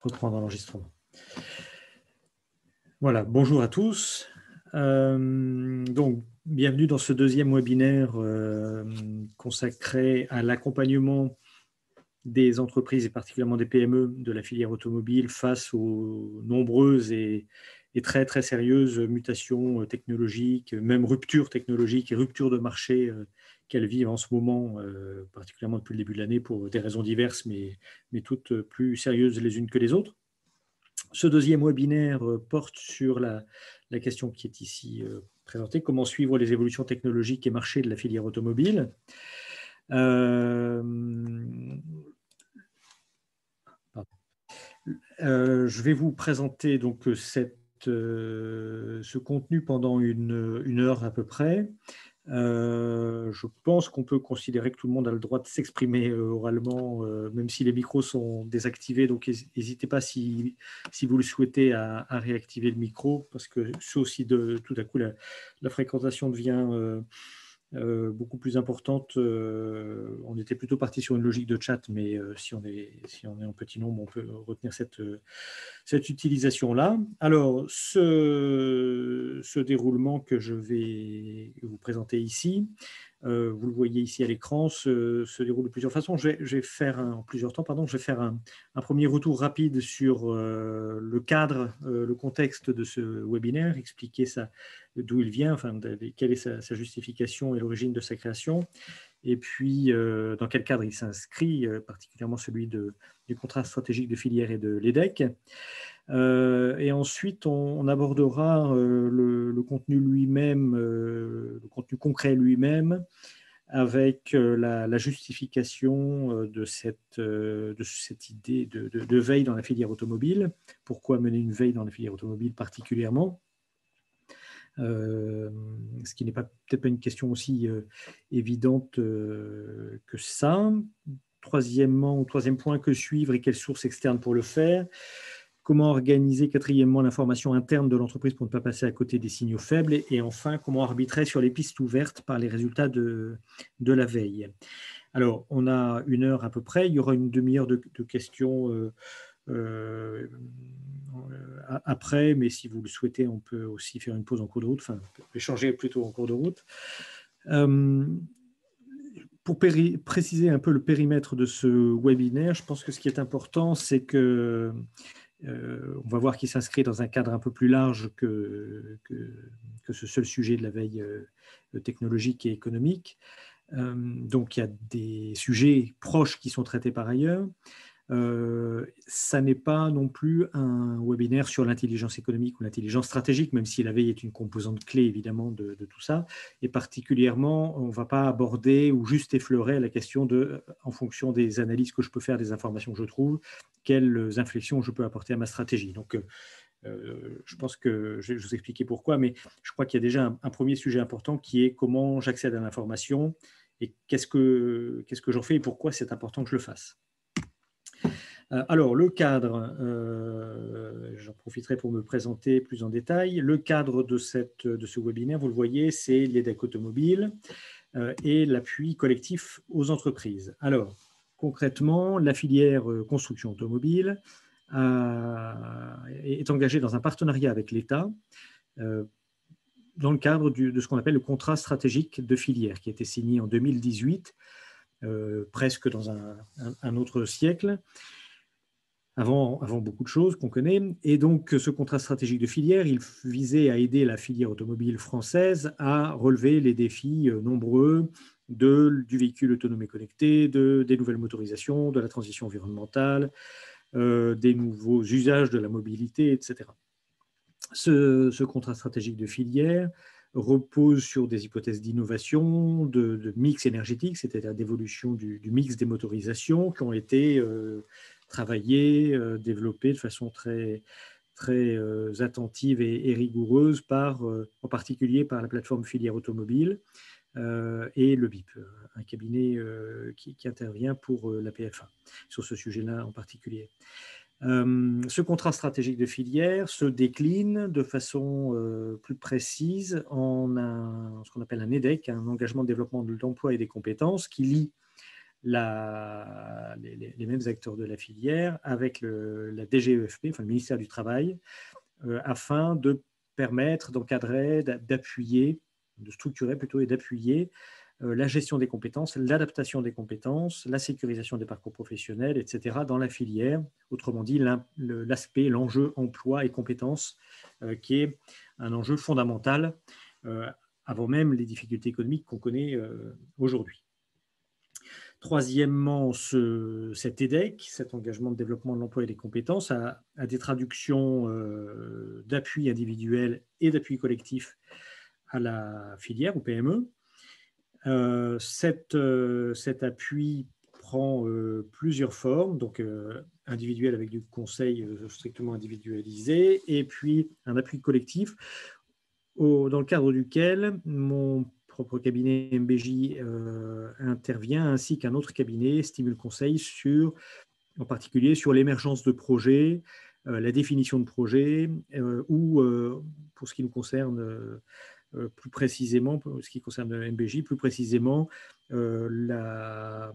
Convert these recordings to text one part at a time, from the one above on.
Reprendre l'enregistrement. Voilà, bonjour à tous. Donc, bienvenue dans ce deuxième webinaire consacré à l'accompagnement des entreprises et particulièrement des PME de la filière automobile face aux nombreuses et très très sérieuses mutations technologiques, même ruptures technologiques et ruptures de marché qu'elles vivent en ce moment, particulièrement depuis le début de l'année pour des raisons diverses, mais toutes plus sérieuses les unes que les autres. Ce deuxième webinaire porte sur la question qui est ici présentée, comment suivre les évolutions technologiques et marché de la filière automobile. Je vais vous présenter donc ce contenu pendant une heure à peu près. Je pense qu'on peut considérer que tout le monde a le droit de s'exprimer oralement, même si les micros sont désactivés. Donc, n'hésitez pas, si vous le souhaitez, à réactiver le micro, parce que sauf si tout à coup la fréquentation devient beaucoup plus importante. On était plutôt parti sur une logique de chat, mais si on est en petit nombre, on peut retenir cette utilisation-là. Alors, ce déroulement que je vais vous présenter ici, vous le voyez ici à l'écran, se déroule de plusieurs façons. Je vais faire en plusieurs temps, pardon. Je vais faire un premier retour rapide sur le cadre, le contexte de ce webinaire, expliquer d'où il vient, enfin, quelle est sa justification et l'origine de sa création, et puis dans quel cadre il s'inscrit, particulièrement celui du contrat stratégique de filière et de l'EDEC. Et ensuite, on abordera le contenu lui-même, le contenu concret lui-même, avec la justification de cette idée de veille dans la filière automobile. Pourquoi mener une veille dans la filière automobile particulièrement ? Ce qui n'est peut-être pas une question aussi évidente que ça. Troisième point, que suivre et quelles sources externes pour le faire. Comment organiser, quatrièmement, l'information interne de l'entreprise pour ne pas passer à côté des signaux faibles. Et enfin, comment arbitrer sur les pistes ouvertes par les résultats de la veille. Alors, on a une heure à peu près. Il y aura une demi-heure de questions après, mais si vous le souhaitez, on peut aussi faire une pause en cours de route, enfin, échanger plutôt en cours de route. Pour préciser un peu le périmètre de ce webinaire, je pense que ce qui est important, c'est que on va voir qu'il s'inscrit dans un cadre un peu plus large que ce seul sujet de la veille technologique et économique. Donc, il y a des sujets proches qui sont traités par ailleurs. Ça n'est pas non plus un webinaire sur l'intelligence économique ou l'intelligence stratégique, même si la veille est une composante clé évidemment de tout ça. Et particulièrement, on ne va pas aborder ou juste effleurer la question de, en fonction des analyses que je peux faire, des informations que je trouve, quelles inflexions je peux apporter à ma stratégie. Donc, je pense que je vais vous expliquer pourquoi, mais je crois qu'il y a déjà un premier sujet important qui est comment j'accède à l'information et qu'est-ce que j'en fais et pourquoi c'est important que je le fasse. Alors, le cadre, j'en profiterai pour me présenter plus en détail. Le cadre de ce webinaire, vous le voyez, c'est l'EDEC automobile et l'appui collectif aux entreprises. Alors, concrètement, la filière construction automobile est engagée dans un partenariat avec l'État dans le cadre de ce qu'on appelle le contrat stratégique de filière, qui a été signé en 2018, presque dans un autre siècle. Avant beaucoup de choses qu'on connaît. Et donc, ce contrat stratégique de filière, il visait à aider la filière automobile française à relever les défis nombreux du véhicule autonome et connecté, des nouvelles motorisations, de la transition environnementale, des nouveaux usages de la mobilité, etc. Ce contrat stratégique de filière repose sur des hypothèses d'innovation, de mix énergétique, c'est-à-dire d'évolution du mix des motorisations qui ont été travaillées, développées de façon très, très attentive et rigoureuse en particulier par la plateforme filière automobile et le BIP, un cabinet qui intervient pour la PFA sur ce sujet-là en particulier. Ce contrat stratégique de filière se décline de façon plus précise en ce qu'on appelle un EDEC, un engagement de développement de l'emploi et des compétences, qui lie les mêmes acteurs de la filière avec la DGEFP, enfin le ministère du Travail, afin de permettre, d'encadrer, d'appuyer, de structurer plutôt et d'appuyer la gestion des compétences, l'adaptation des compétences, la sécurisation des parcours professionnels, etc. dans la filière. Autrement dit, l'aspect, l'enjeu emploi et compétences, qui est un enjeu fondamental avant même les difficultés économiques qu'on connaît aujourd'hui. Troisièmement, cet EDEC, cet engagement de développement de l'emploi et des compétences, a des traductions d'appui individuel et d'appui collectif à la filière, au PME. Cet appui prend plusieurs formes, donc individuel avec du conseil strictement individualisé, et puis un appui collectif dans le cadre duquel mon propre cabinet MBJ intervient, ainsi qu'un autre cabinet, Stimule Conseil, en particulier sur l'émergence de projets, la définition de projets, ou pour ce qui nous concerne plus précisément, pour ce qui concerne MBJ, plus précisément la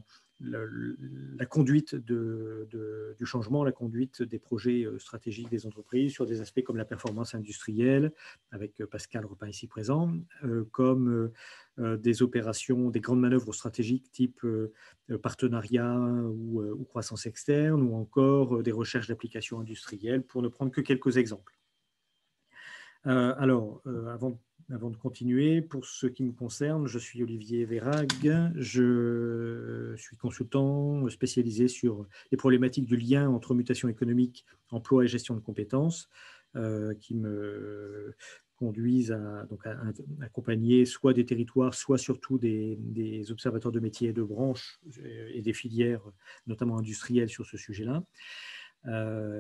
conduite du changement, la conduite des projets stratégiques des entreprises sur des aspects comme la performance industrielle, avec Pascal Repin ici présent, comme des opérations, des grandes manœuvres stratégiques type partenariat ou croissance externe, ou encore des recherches d'applications industrielles, pour ne prendre que quelques exemples. Avant de continuer, pour ce qui me concerne, je suis Olivier Vérag, je suis consultant spécialisé sur les problématiques du lien entre mutation économique, emploi et gestion de compétences, qui me conduisent à accompagner soit des territoires, soit surtout des observateurs de métiers et de branches et des filières, notamment industrielles, sur ce sujet-là.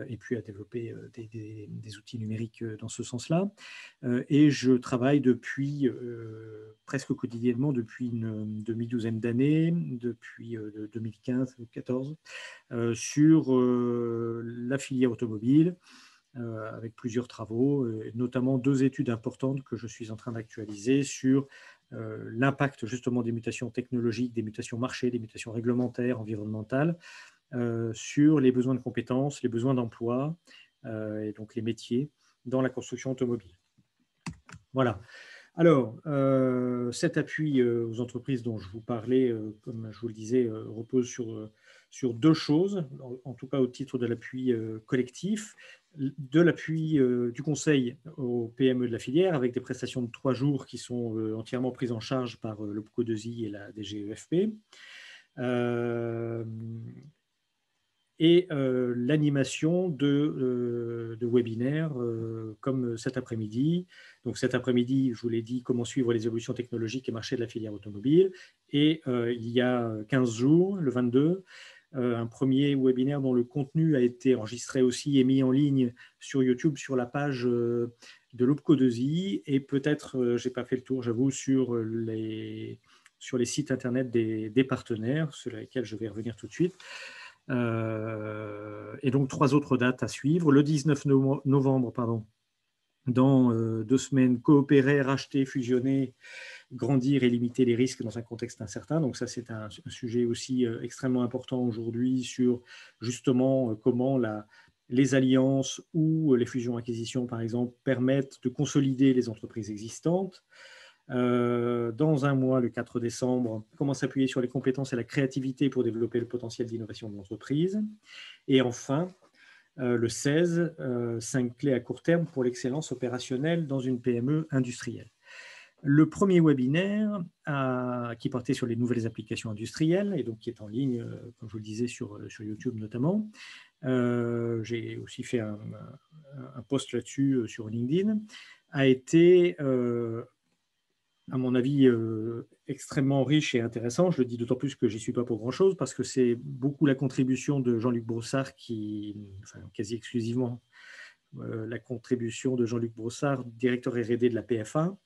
Et puis à développer des outils numériques dans ce sens-là. Et je travaille depuis presque quotidiennement depuis une demi-douzaine d'années, depuis 2015-2014, sur la filière automobile, avec plusieurs travaux, notamment 2 études importantes que je suis en train d'actualiser sur l'impact justement des mutations technologiques, des mutations marché, des mutations réglementaires, environnementales, sur les besoins de compétences, les besoins d'emploi, et donc les métiers dans la construction automobile. Voilà. Alors, cet appui aux entreprises dont je vous parlais, comme je vous le disais, repose sur 2 choses, en tout cas au titre de l'appui collectif, de l'appui du conseil aux PME de la filière, avec des prestations de 3 jours qui sont entièrement prises en charge par l'OPCO2I et la DGEFP. Et l'animation de webinaires comme cet après-midi. Donc cet après-midi, je vous l'ai dit, comment suivre les évolutions technologiques et marché de la filière automobile. Et il y a 15 jours, le 22, un premier webinaire dont le contenu a été enregistré aussi et mis en ligne sur YouTube, sur la page de l'OPCO2I. Et peut-être, je n'ai pas fait le tour, j'avoue, sur les sites internet des partenaires, sur lesquels je vais revenir tout de suite. Et donc 3 autres dates à suivre. Le 19 novembre, dans 2 semaines, coopérer, racheter, fusionner, grandir et limiter les risques dans un contexte incertain. Donc ça, c'est un sujet aussi extrêmement important aujourd'hui sur justement comment les alliances ou les fusions-acquisitions, par exemple, permettent de consolider les entreprises existantes. Dans un mois, le 4 décembre, comment s'appuyer sur les compétences et la créativité pour développer le potentiel d'innovation de l'entreprise. Et enfin, le 16, 5 clés à court terme pour l'excellence opérationnelle dans une PME industrielle. Le premier webinaire qui portait sur les nouvelles applications industrielles et donc qui est en ligne, comme je vous le disais, sur YouTube notamment. J'ai aussi fait un post là-dessus sur LinkedIn, a été à mon avis, extrêmement riche et intéressant. Je le dis d'autant plus que j'y suis pas pour grand-chose, parce que c'est beaucoup la contribution de Jean-Luc Brossard, quasi exclusivement la contribution de Jean-Luc Brossard, directeur R&D de la PFA,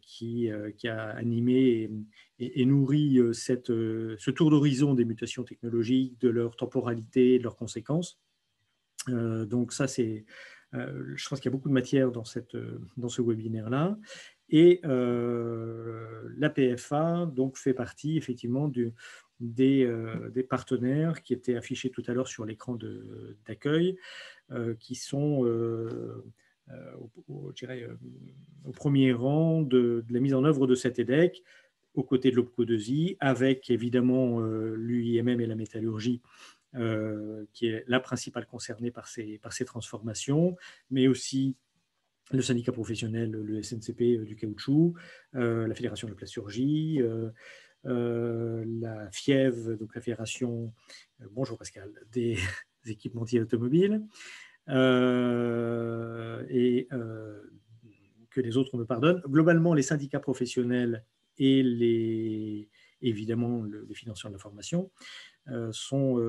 qui a animé et nourri ce tour d'horizon des mutations technologiques, de leur temporalité, de leurs conséquences. Donc ça, je pense qu'il y a beaucoup de matière dans ce webinaire-là. Et la PFA donc, fait partie effectivement des partenaires qui étaient affichés tout à l'heure sur l'écran d'accueil, qui sont je dirais, au premier rang de la mise en œuvre de cet EDEC, aux côtés de l'OPCO2I, avec évidemment l'UIMM et la métallurgie, qui est la principale concernée par ces transformations, mais aussi le syndicat professionnel, le SNCP du caoutchouc, la Fédération de la plasturgie, la FIEV, donc la Fédération, bonjour Pascal, des équipementiers automobiles, et que les autres me pardonnent. Globalement, les syndicats professionnels et évidemment les financeurs de la formation sont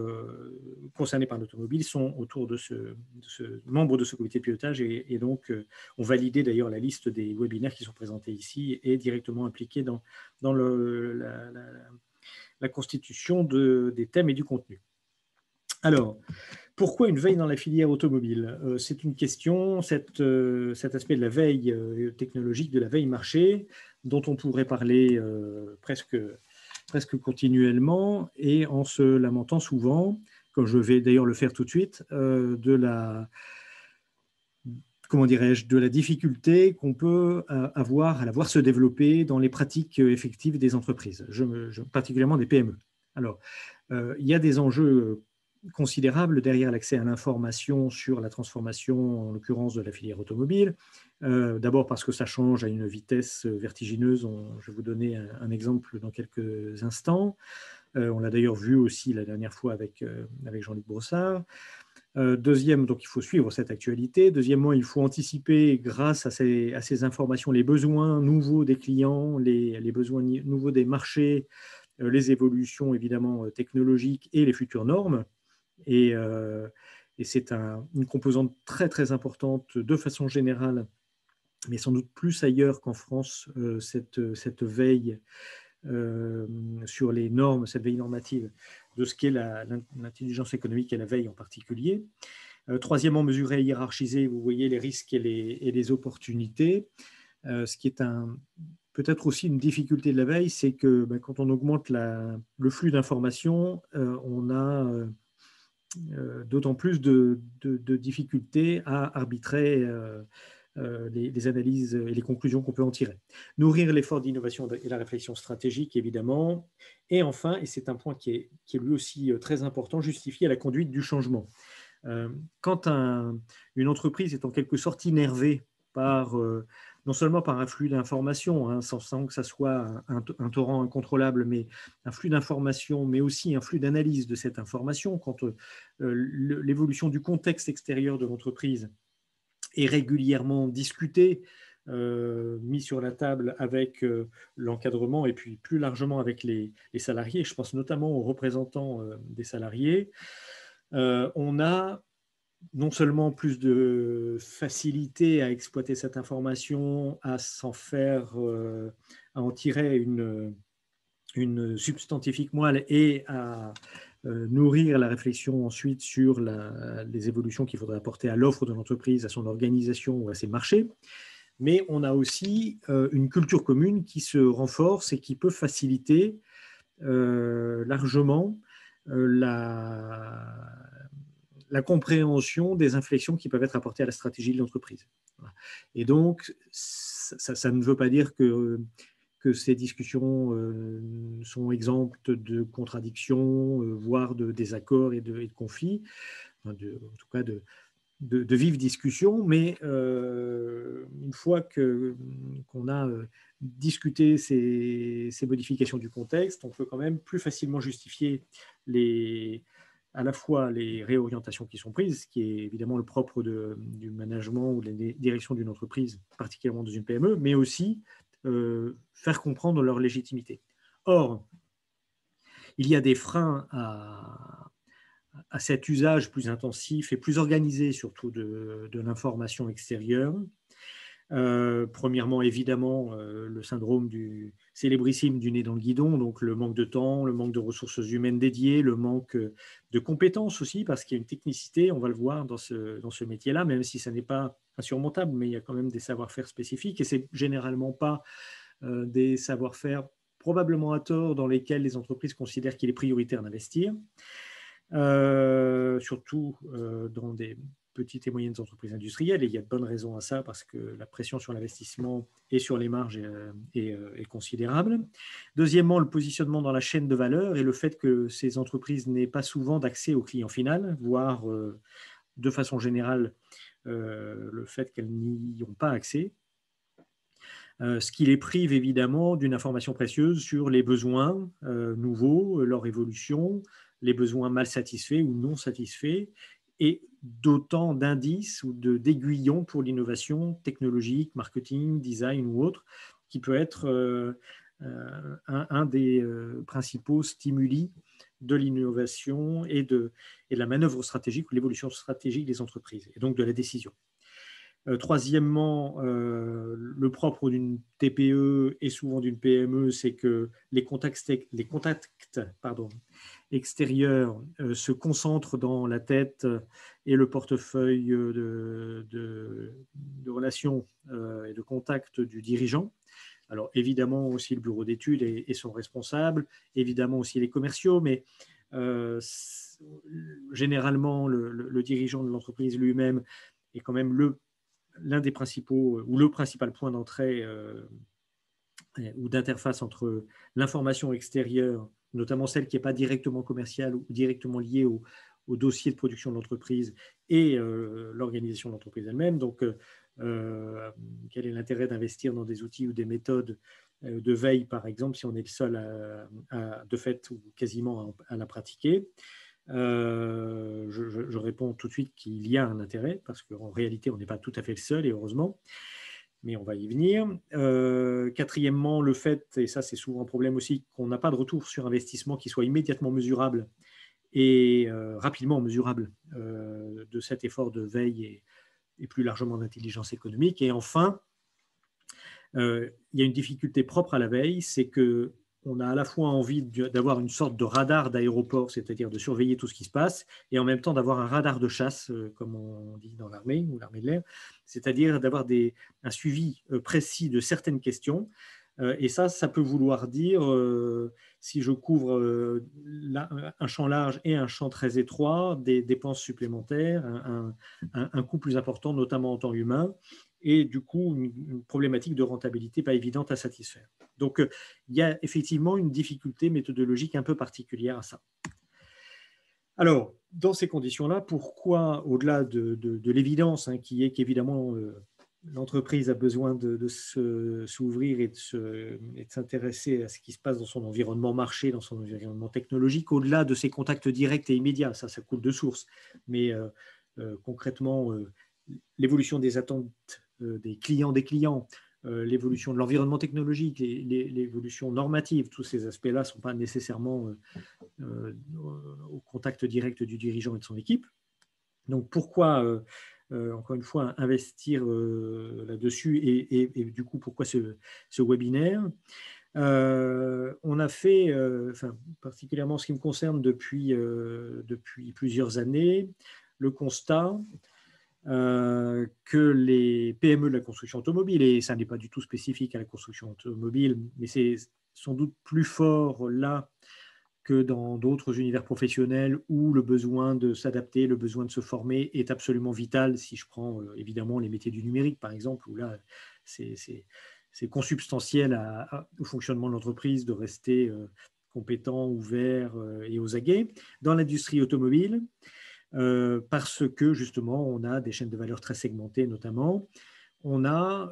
concernés par l'automobile, sont autour de ce membre de ce comité de pilotage et donc ont validé d'ailleurs la liste des webinaires qui sont présentés ici et directement impliqués dans la constitution des thèmes et du contenu. Alors, pourquoi une veille dans la filière automobile? C'est une question, cet aspect de la veille technologique, de la veille marché, dont on pourrait parler presque continuellement et en se lamentant souvent, comme je vais d'ailleurs le faire tout de suite, de la difficulté qu'on peut avoir à la voir se développer dans les pratiques effectives des entreprises, particulièrement des PME. Alors, il y a des enjeux considérable derrière l'accès à l'information sur la transformation, en l'occurrence de la filière automobile. D'abord parce que ça change à une vitesse vertigineuse. Je vais vous donner un exemple dans quelques instants. On l'a d'ailleurs vu aussi la dernière fois avec Jean-Luc Brossard. Deuxième, donc il faut suivre cette actualité. Deuxièmement, il faut anticiper, grâce à ces informations, les besoins nouveaux des clients, les besoins nouveaux des marchés, les évolutions évidemment technologiques et les futures normes. Et c'est une composante très, très importante de façon générale, mais sans doute plus ailleurs qu'en France, cette veille sur les normes, cette veille normative de ce qu'est l'intelligence économique et la veille en particulier. Troisièmement, mesurer et hiérarchiser, vous voyez, les risques et les opportunités. Ce qui est peut-être aussi une difficulté de la veille, c'est que quand on augmente le flux d'informations, on a d'autant plus de difficultés à arbitrer les analyses et les conclusions qu'on peut en tirer. Nourrir l'effort d'innovation et la réflexion stratégique, évidemment. Et enfin, et c'est un point qui est lui aussi très important, justifier la conduite du changement. Quand une entreprise est en quelque sorte innervée par non seulement par un flux d'informations, hein, sans que ça soit un torrent incontrôlable, mais un flux d'informations, mais aussi un flux d'analyse de cette information, quand l'évolution du contexte extérieur de l'entreprise est régulièrement discutée, mis sur la table avec l'encadrement et puis plus largement avec les salariés, je pense notamment aux représentants des salariés, on a non seulement plus de facilité à exploiter cette information, à s'en faire, à en tirer une substantifique moelle et à nourrir la réflexion ensuite sur les évolutions qu'il faudrait apporter à l'offre de l'entreprise, à son organisation ou à ses marchés. Mais on a aussi une culture commune qui se renforce et qui peut faciliter largement la compréhension des inflexions qui peuvent être apportées à la stratégie de l'entreprise. Et donc, ça ne veut pas dire que ces discussions sont exemptes de contradictions, voire de désaccords et de conflits, en tout cas de vives discussions, mais une fois qu'on a discuté ces modifications du contexte, on peut quand même plus facilement justifier à la fois les réorientations qui sont prises, ce qui est évidemment le propre du management ou de la direction d'une entreprise, particulièrement dans une PME, mais aussi faire comprendre leur légitimité. Or, il y a des freins à cet usage plus intensif et plus organisé surtout de l'information extérieure. Premièrement, évidemment, le syndrome célébrissime du nez dans le guidon, donc le manque de temps, le manque de ressources humaines dédiées, le manque de compétences aussi, parce qu'il y a une technicité, on va le voir dans ce métier-là, même si ça n'est pas insurmontable, mais il y a quand même des savoir-faire spécifiques, et c'est généralement pas des savoir-faire probablement à tort dans lesquels les entreprises considèrent qu'il est prioritaire d'investir, surtout dans des petites et moyennes entreprises industrielles, et il y a de bonnes raisons à ça, parce que la pression sur l'investissement et sur les marges est considérable. Deuxièmement, le positionnement dans la chaîne de valeur et le fait que ces entreprises n'aient pas souvent d'accès au client final, voire de façon générale, le fait qu'elles n'y ont pas accès. Ce qui les prive évidemment d'une information précieuse sur les besoins nouveaux, leur évolution, les besoins mal satisfaits ou non satisfaits, et d'autant d'indices ou d'aiguillons pour l'innovation technologique, marketing, design ou autre, qui peut être un des principaux stimuli de l'innovation et de la manœuvre stratégique ou l'évolution stratégique des entreprises, et donc de la décision. Troisièmement, le propre d'une TPE et souvent d'une PME, c'est que les contacts extérieurs se concentrent dans la tête et le portefeuille de relations et de contacts du dirigeant. Alors évidemment aussi le bureau d'études et son responsable, évidemment aussi les commerciaux, mais généralement le dirigeant de l'entreprise lui-même est quand même l'un des principaux ou le principal point d'entrée ou d'interface entre l'information extérieure, notamment celle qui n'est pas directement commerciale ou directement liée au dossier de production de l'entreprise, et l'organisation de l'entreprise elle-même. Donc, quel est l'intérêt d'investir dans des outils ou des méthodes de veille, par exemple, si on est le seul de fait ou quasiment à la pratiquer? Je réponds tout de suite qu'il y a un intérêt, parce qu'en réalité, on n'est pas tout à fait le seul, et heureusement, mais on va y venir. Quatrièmement, le fait, et ça c'est souvent un problème aussi, qu'on n'a pas de retour sur investissement qui soit immédiatement mesurable et rapidement mesurable de cet effort de veille et plus largement d'intelligence économique. Et enfin, il y a une difficulté propre à la veille, c'est que on a à la fois envie d'avoir une sorte de radar d'aéroport, c'est-à-dire de surveiller tout ce qui se passe, et en même temps d'avoir un radar de chasse, comme on dit dans l'armée ou l'armée de l'air, c'est-à-dire d'avoir un suivi précis de certaines questions. Et ça peut vouloir dire, si je couvre un champ large et un champ très étroit, des dépenses supplémentaires, un coût plus important, notamment en temps humain, et du coup une problématique de rentabilité pas évidente à satisfaire. Donc il y a effectivement une difficulté méthodologique un peu particulière à ça. Alors, dans ces conditions-là, pourquoi, au-delà de l'évidence qui est qu'évidemment l'entreprise a besoin de s'ouvrir et de s'intéresser à ce qui se passe dans son environnement marché, dans son environnement technologique, au-delà de ses contacts directs et immédiats, ça coule de source, mais concrètement, l'évolution des attentes des clients, l'évolution de l'environnement technologique, l'évolution normative, tous ces aspects-là ne sont pas nécessairement au contact direct du dirigeant et de son équipe. Donc pourquoi, encore une fois, investir là-dessus et du coup, pourquoi ce webinaire? On a fait, particulièrement ce qui me concerne depuis plusieurs années, le constat que les PME de la construction automobile, et ça n'est pas du tout spécifique à la construction automobile, mais c'est sans doute plus fort là que dans d'autres univers professionnels où le besoin de s'adapter, le besoin de se former est absolument vital. Si je prends évidemment les métiers du numérique, par exemple, où là, c'est consubstantiel au fonctionnement de l'entreprise de rester compétent, ouvert et aux aguets. Dans l'industrie automobile, parce que justement, on a des chaînes de valeur très segmentées notamment. On a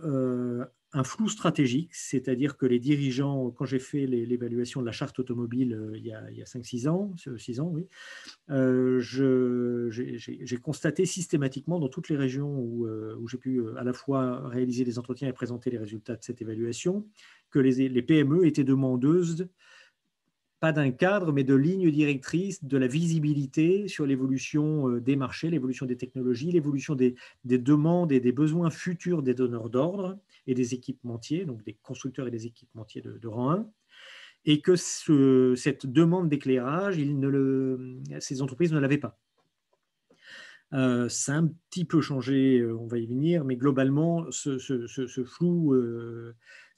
un flou stratégique, c'est-à-dire que les dirigeants, quand j'ai fait l'évaluation de la charte automobile il y a 5-6 ans, 6 ans, oui, j'ai constaté systématiquement dans toutes les régions où j'ai pu à la fois réaliser des entretiens et présenter les résultats de cette évaluation, que les PME étaient demandeuses pas d'un cadre, mais de lignes directrices, de la visibilité sur l'évolution des marchés, l'évolution des technologies, l'évolution des demandes et des besoins futurs des donneurs d'ordre et des équipementiers, donc des constructeurs et des équipementiers de rang 1, et que cette demande d'éclairage, ces entreprises ne l'avaient pas. Ça a un petit peu changé, on va y venir, mais globalement, ce flou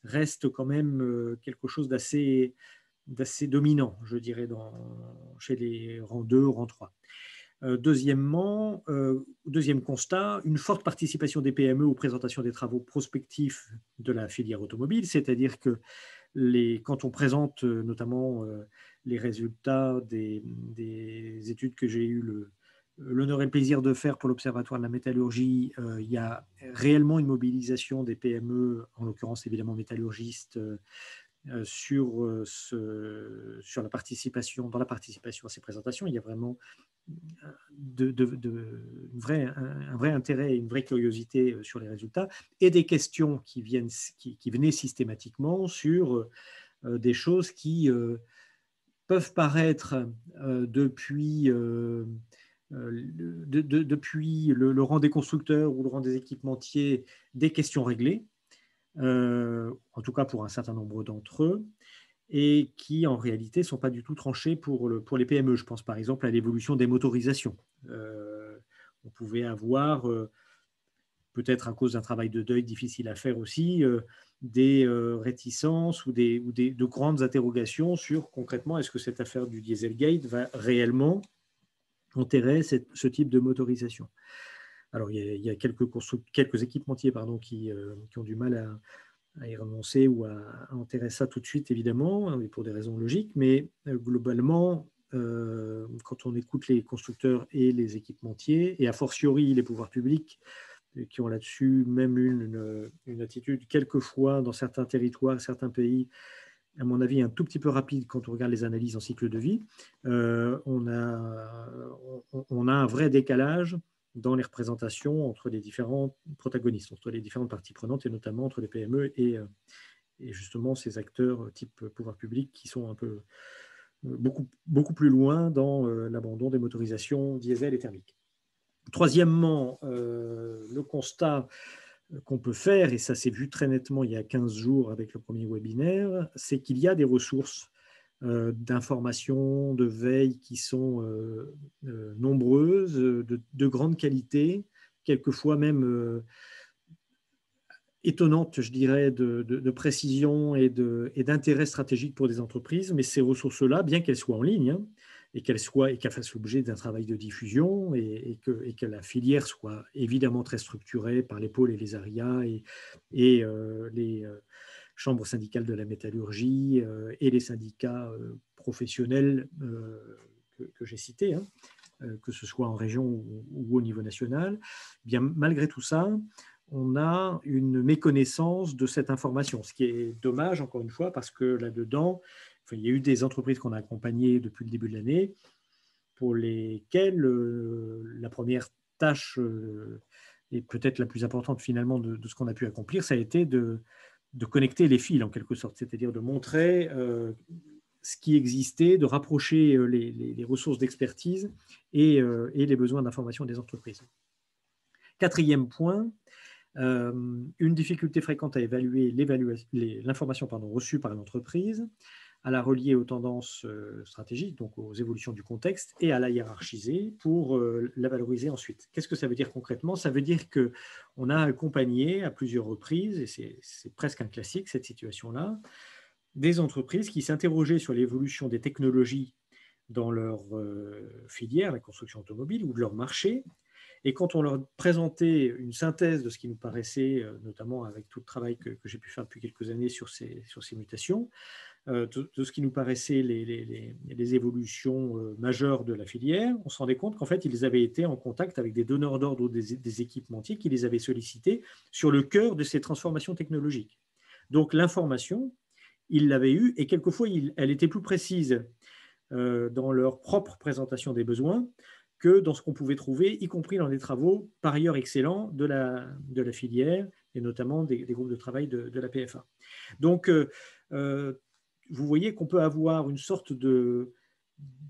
reste quand même quelque chose d'assez dominant, je dirais, chez les rangs 2, rang 3. Deuxième constat, une forte participation des PME aux présentations des travaux prospectifs de la filière automobile, c'est-à-dire que quand on présente notamment les résultats des études que j'ai eu l'honneur et le plaisir de faire pour l'Observatoire de la métallurgie, il y a réellement une mobilisation des PME, en l'occurrence évidemment métallurgistes, sur la participation, dans la participation à ces présentations. Il y a vraiment un vrai intérêt et une vraie curiosité sur les résultats, et des questions qui venaient systématiquement sur des choses qui peuvent paraître depuis le rang des constructeurs ou le rang des équipementiers des questions réglées, en tout cas pour un certain nombre d'entre eux, et qui en réalité ne sont pas du tout tranchées pour les PME. Je pense par exemple à l'évolution des motorisations. On pouvait avoir, peut-être à cause d'un travail de deuil difficile à faire aussi, des réticences ou de grandes interrogations sur concrètement est-ce que cette affaire du Dieselgate va réellement enterrer ce type de motorisation. Alors, il y a quelques équipementiers qui ont du mal à y renoncer ou à enterrer ça tout de suite, évidemment, pour des raisons logiques, mais globalement, quand on écoute les constructeurs et les équipementiers, et a fortiori les pouvoirs publics, qui ont là-dessus même une attitude, quelquefois, dans certains territoires, certains pays, à mon avis, un tout petit peu rapide quand on regarde les analyses en cycle de vie, on a un vrai décalage dans les représentations entre les différents protagonistes, entre les différentes parties prenantes, et notamment entre les PME et justement ces acteurs type pouvoir public qui sont un peu beaucoup plus loin dans l'abandon des motorisations diesel et thermiques. Troisièmement, le constat qu'on peut faire, et ça s'est vu très nettement il y a 15 jours avec le premier webinaire, c'est qu'il y a des ressources d'information, de veille qui sont nombreuses, de grande qualité, quelquefois même étonnantes, je dirais, de précision et d'intérêt stratégique pour des entreprises. Mais ces ressources-là, bien qu'elles soient en ligne, hein, et qu'elles fassent l'objet d'un travail de diffusion, et que la filière soit évidemment très structurée par les pôles et les ARIA et les chambres syndicales de la métallurgie et les syndicats professionnels que j'ai cités, hein, que ce soit en région ou au niveau national. Bien, malgré tout ça, on a une méconnaissance de cette information, ce qui est dommage, encore une fois, parce que là-dedans, il y a eu des entreprises qu'on a accompagnées depuis le début de l'année, pour lesquelles la première tâche, et peut-être la plus importante finalement de ce qu'on a pu accomplir, ça a été de connecter les fils en quelque sorte, c'est-à-dire de montrer ce qui existait, de rapprocher les ressources d'expertise et les besoins d'information des entreprises. Quatrième point, une difficulté fréquente à évaluer l'information reçue par une entreprise, à la relier aux tendances stratégiques, donc aux évolutions du contexte, et à la hiérarchiser pour la valoriser ensuite. Qu'est-ce que ça veut dire concrètement? Ça veut dire qu'on a accompagné à plusieurs reprises, et c'est presque un classique cette situation-là, des entreprises qui s'interrogeaient sur l'évolution des technologies dans leur filière, la construction automobile, ou de leur marché. Et quand on leur présentait une synthèse de ce qui nous paraissait, notamment avec tout le travail que j'ai pu faire depuis quelques années sur ces mutations, de ce qui nous paraissait les évolutions majeures de la filière, on se rendait compte qu'en fait, ils avaient été en contact avec des donneurs d'ordre ou des équipementiers qui les avaient sollicités sur le cœur de ces transformations technologiques. Donc l'information, ils l'avaient eue, et quelquefois, elle était plus précise dans leur propre présentation des besoins que dans ce qu'on pouvait trouver, y compris dans des travaux par ailleurs excellents de la filière, et notamment des groupes de travail de la PFA. Donc, vous voyez qu'on peut avoir une sorte de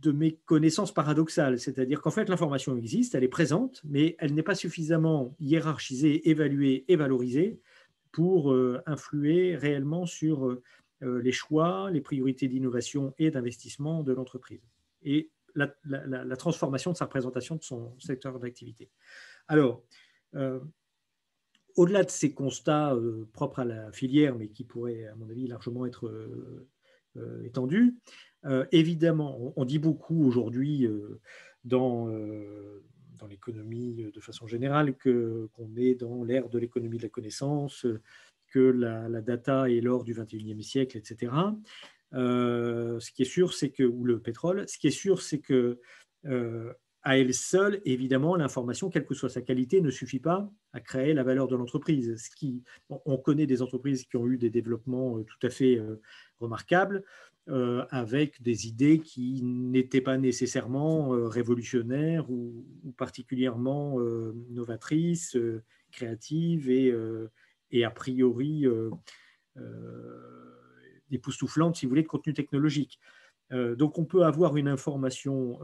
méconnaissance paradoxale, c'est-à-dire qu'en fait, l'information existe, elle est présente, mais elle n'est pas suffisamment hiérarchisée, évaluée et valorisée pour influer réellement sur les choix, les priorités d'innovation et d'investissement de l'entreprise et la transformation de sa représentation de son secteur d'activité. Alors, au-delà de ces constats propres à la filière, mais qui pourraient, à mon avis, largement être étendus, évidemment, on dit beaucoup aujourd'hui dans l'économie de façon générale qu'on est dans l'ère de l'économie de la connaissance, que la data est l'or du 21e siècle, etc. Ce qui est sûr, c'est que, ou le pétrole, ce qui est sûr, c'est que à elle seule, évidemment, l'information, quelle que soit sa qualité, ne suffit pas à créer la valeur de l'entreprise. On connaît des entreprises qui ont eu des développements tout à fait remarquables, avec des idées qui n'étaient pas nécessairement révolutionnaires ou particulièrement novatrices, créatives et a priori époustouflantes, si vous voulez, de contenu technologique. Donc on peut avoir une information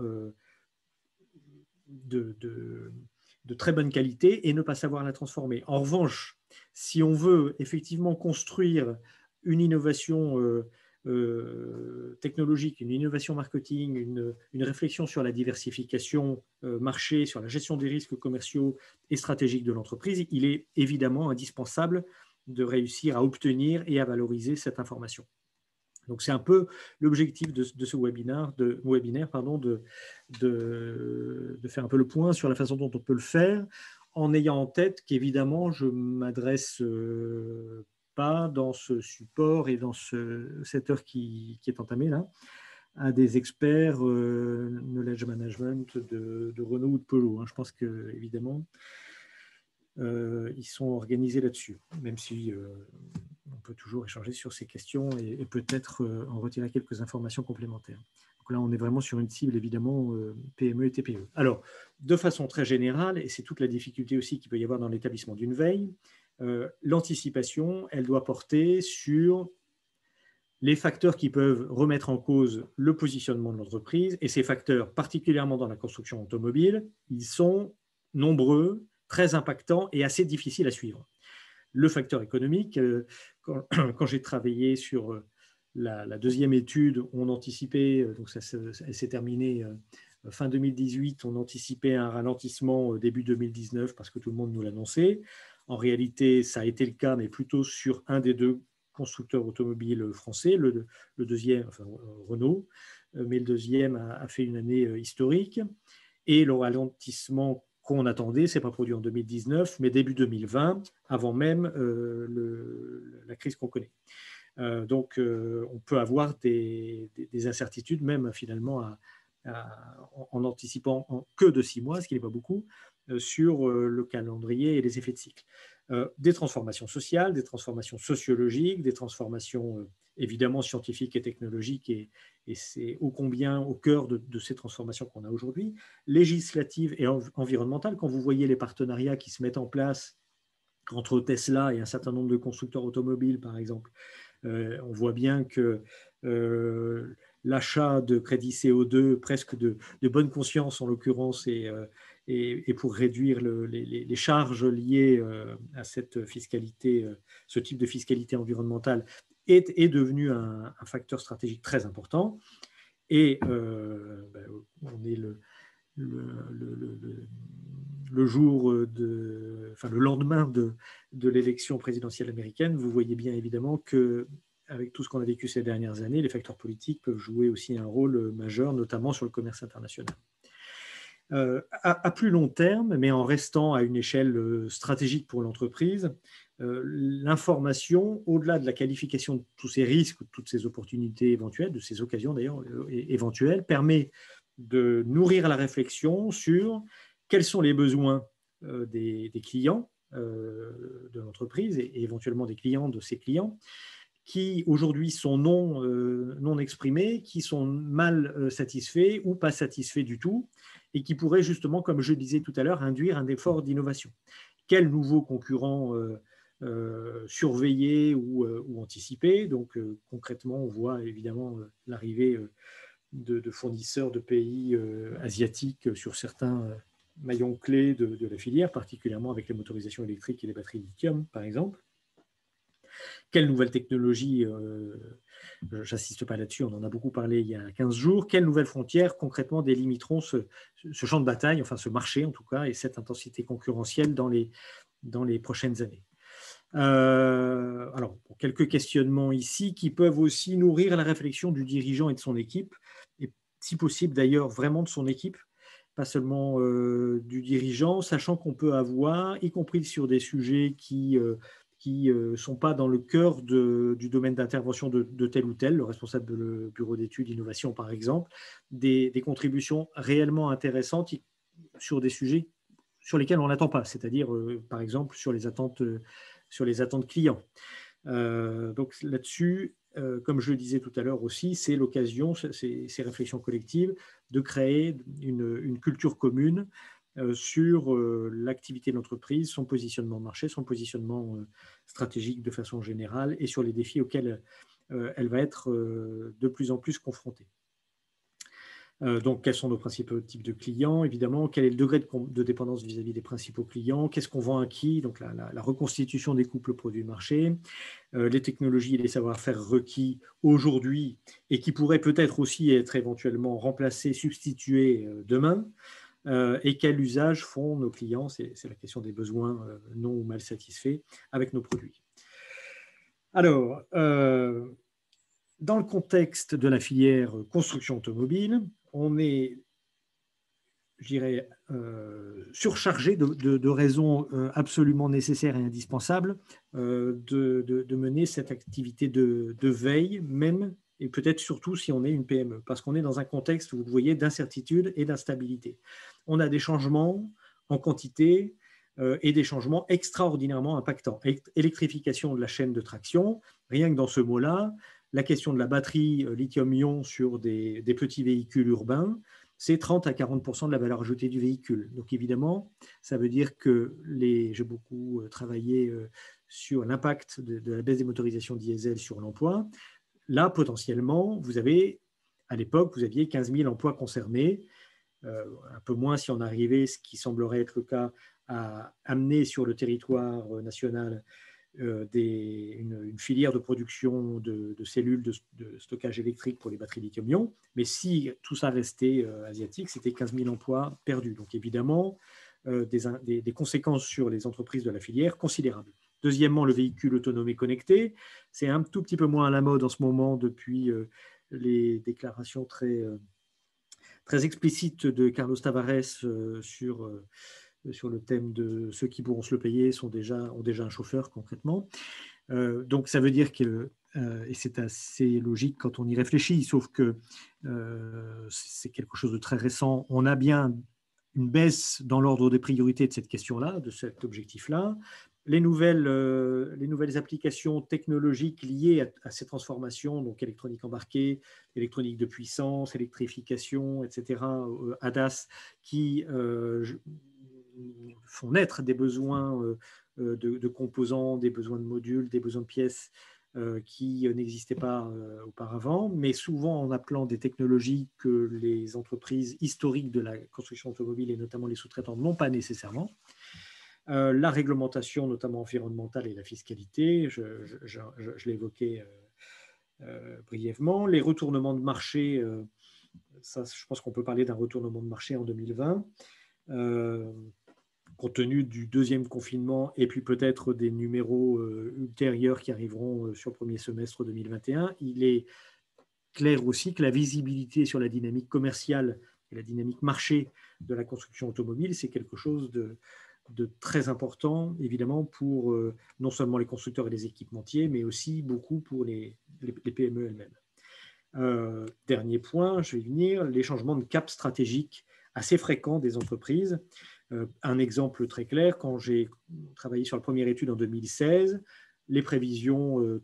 de très bonne qualité et ne pas savoir la transformer. En revanche, si on veut effectivement construire une innovation technologique, une innovation marketing, une réflexion sur la diversification marché, sur la gestion des risques commerciaux et stratégiques de l'entreprise, il est évidemment indispensable de réussir à obtenir et à valoriser cette information. Donc, c'est un peu l'objectif de ce webinaire, de faire un peu le point sur la façon dont on peut le faire, en ayant en tête qu'évidemment, je ne m'adresse pas dans ce support et dans cette heure qui est entamée là, à des experts knowledge management de Renault ou de Peugeot. Je pense qu'évidemment, ils sont organisés là-dessus, même si on peut toujours échanger sur ces questions et peut-être en retirer quelques informations complémentaires. Donc là, on est vraiment sur une cible, évidemment, PME et TPE. Alors, de façon très générale, et c'est toute la difficulté aussi qu'il peut y avoir dans l'établissement d'une veille, l'anticipation, elle doit porter sur les facteurs qui peuvent remettre en cause le positionnement de l'entreprise, et ces facteurs, particulièrement dans la construction automobile, ils sont nombreux, très impactants et assez difficiles à suivre. Le facteur économique, quand j'ai travaillé sur la deuxième étude, on anticipait, donc elle s'est terminée fin 2018, on anticipait un ralentissement début 2019 parce que tout le monde nous l'annonçait. En réalité, ça a été le cas, mais plutôt sur un des deux constructeurs automobiles français, le deuxième, enfin Renault, mais le deuxième a fait une année historique. Et le ralentissement qu'on attendait ne s'est pas produit en 2019, mais début 2020, avant même la crise qu'on connaît. Donc, on peut avoir des incertitudes, même finalement, en anticipant que de 6 mois, ce qui n'est pas beaucoup, sur le calendrier et les effets de cycle. Des transformations sociales, des transformations sociologiques, des transformations évidemment scientifiques et technologiques, et c'est ô combien au cœur de ces transformations qu'on a aujourd'hui, législatives et environnementales. Quand vous voyez les partenariats qui se mettent en place entre Tesla et un certain nombre de constructeurs automobiles, par exemple, on voit bien que l'achat de crédits CO2, presque de bonne conscience en l'occurrence, et pour réduire les charges liées à cette fiscalité, ce type de fiscalité environnementale, est devenu un facteur stratégique très important. Et on est le jour le lendemain de l'élection présidentielle américaine. Vous voyez bien évidemment que, avec tout ce qu'on a vécu ces dernières années, les facteurs politiques peuvent jouer aussi un rôle majeur, notamment sur le commerce international. À plus long terme, mais en restant à une échelle stratégique pour l'entreprise, l'information, au-delà de la qualification de tous ces risques, de toutes ces opportunités éventuelles, de ces occasions d'ailleurs éventuelles, permet de nourrir la réflexion sur quels sont les besoins des clients de l'entreprise et éventuellement des clients de ses clients, qui aujourd'hui sont non exprimés, qui sont mal satisfaits ou pas satisfaits du tout, et qui pourraient justement, comme je disais tout à l'heure, induire un effort d'innovation. Quels nouveaux concurrents surveiller ou anticiper. Donc concrètement, on voit évidemment l'arrivée de fournisseurs de pays asiatiques sur certains maillons clés de la filière, particulièrement avec les motorisations électriques et les batteries lithium, par exemple. Quelles nouvelles technologies, je n'insiste pas là-dessus, on en a beaucoup parlé il y a 15 jours, quelles nouvelles frontières concrètement délimiteront ce champ de bataille, enfin ce marché en tout cas, et cette intensité concurrentielle dans les prochaines années. Alors, quelques questionnements ici qui peuvent aussi nourrir la réflexion du dirigeant et de son équipe, et si possible d'ailleurs vraiment de son équipe, pas seulement du dirigeant, sachant qu'on peut avoir, y compris sur des sujets qui ne sont pas dans le cœur du domaine d'intervention de tel ou tel, le responsable de bureau d'études, d'innovation par exemple, des contributions réellement intéressantes sur des sujets sur lesquels on n'attend pas, c'est-à-dire par exemple sur les attentes clients. Donc là-dessus, comme je le disais tout à l'heure aussi, c'est l'occasion, ces réflexions collectives, de créer une culture commune sur l'activité de l'entreprise, son positionnement de marché, son positionnement stratégique de façon générale et sur les défis auxquels elle va être de plus en plus confrontée. Donc, quels sont nos principaux types de clients, évidemment, quel est le degré de dépendance vis-à-vis des principaux clients, qu'est-ce qu'on vend à qui, donc la reconstitution des couples produits-marché, les technologies et les savoir-faire requis aujourd'hui et qui pourraient peut-être aussi être éventuellement remplacés, substitués demain, et quel usage font nos clients, c'est la question des besoins non ou mal satisfaits avec nos produits. Alors, dans le contexte de la filière construction automobile, on est, je dirais, surchargé de raisons absolument nécessaires et indispensables de mener cette activité de veille, même, et peut-être surtout si on est une PME, parce qu'on est dans un contexte, vous le voyez, d'incertitude et d'instabilité. On a des changements en quantité et des changements extraordinairement impactants. Électrification de la chaîne de traction, rien que dans ce mot-là, la question de la batterie lithium-ion sur des petits véhicules urbains, c'est 30 à 40% de la valeur ajoutée du véhicule. Donc évidemment, ça veut dire que j'ai beaucoup travaillé sur l'impact de la baisse des motorisations diesel sur l'emploi. Là, potentiellement, à l'époque, vous aviez 15 000 emplois concernés, un peu moins si on arrivait, ce qui semblerait être le cas, à amener sur le territoire national une filière de production de cellules de stockage électrique pour les batteries lithium-ion. Mais si tout ça restait asiatique, c'était 15 000 emplois perdus. Donc évidemment, des conséquences sur les entreprises de la filière considérables. Deuxièmement, le véhicule autonome et connecté. C'est un tout petit peu moins à la mode en ce moment depuis les déclarations très explicites de Carlos Tavares sur le thème de ceux qui pourront se le payer ont déjà un chauffeur concrètement. Donc ça veut dire que, et c'est assez logique quand on y réfléchit, sauf que c'est quelque chose de très récent, on a bien une baisse dans l'ordre des priorités de cette question-là, de cet objectif-là. Les nouvelles applications technologiques liées à ces transformations, donc électronique embarquée, électronique de puissance, électrification, etc., ADAS, qui font naître des besoins de composants, des besoins de modules, des besoins de pièces qui n'existaient pas auparavant, mais souvent en appelant des technologies que les entreprises historiques de la construction automobile et notamment les sous-traitants n'ont pas nécessairement. La réglementation, notamment environnementale, et la fiscalité, je l'évoquais brièvement. Les retournements de marché, ça, je pense qu'on peut parler d'un retournement de marché en 2020. Compte tenu du deuxième confinement et puis peut-être des numéros ultérieurs qui arriveront sur le premier semestre 2021, il est clair aussi que la visibilité sur la dynamique commerciale et la dynamique marché de la construction automobile, c'est quelque chose de très important, évidemment, pour non seulement les constructeurs et les équipementiers, mais aussi beaucoup pour les PME elles-mêmes. Dernier point, je vais y venir, les changements de cap stratégique assez fréquents des entreprises. Un exemple très clair, quand j'ai travaillé sur la première étude en 2016, les prévisions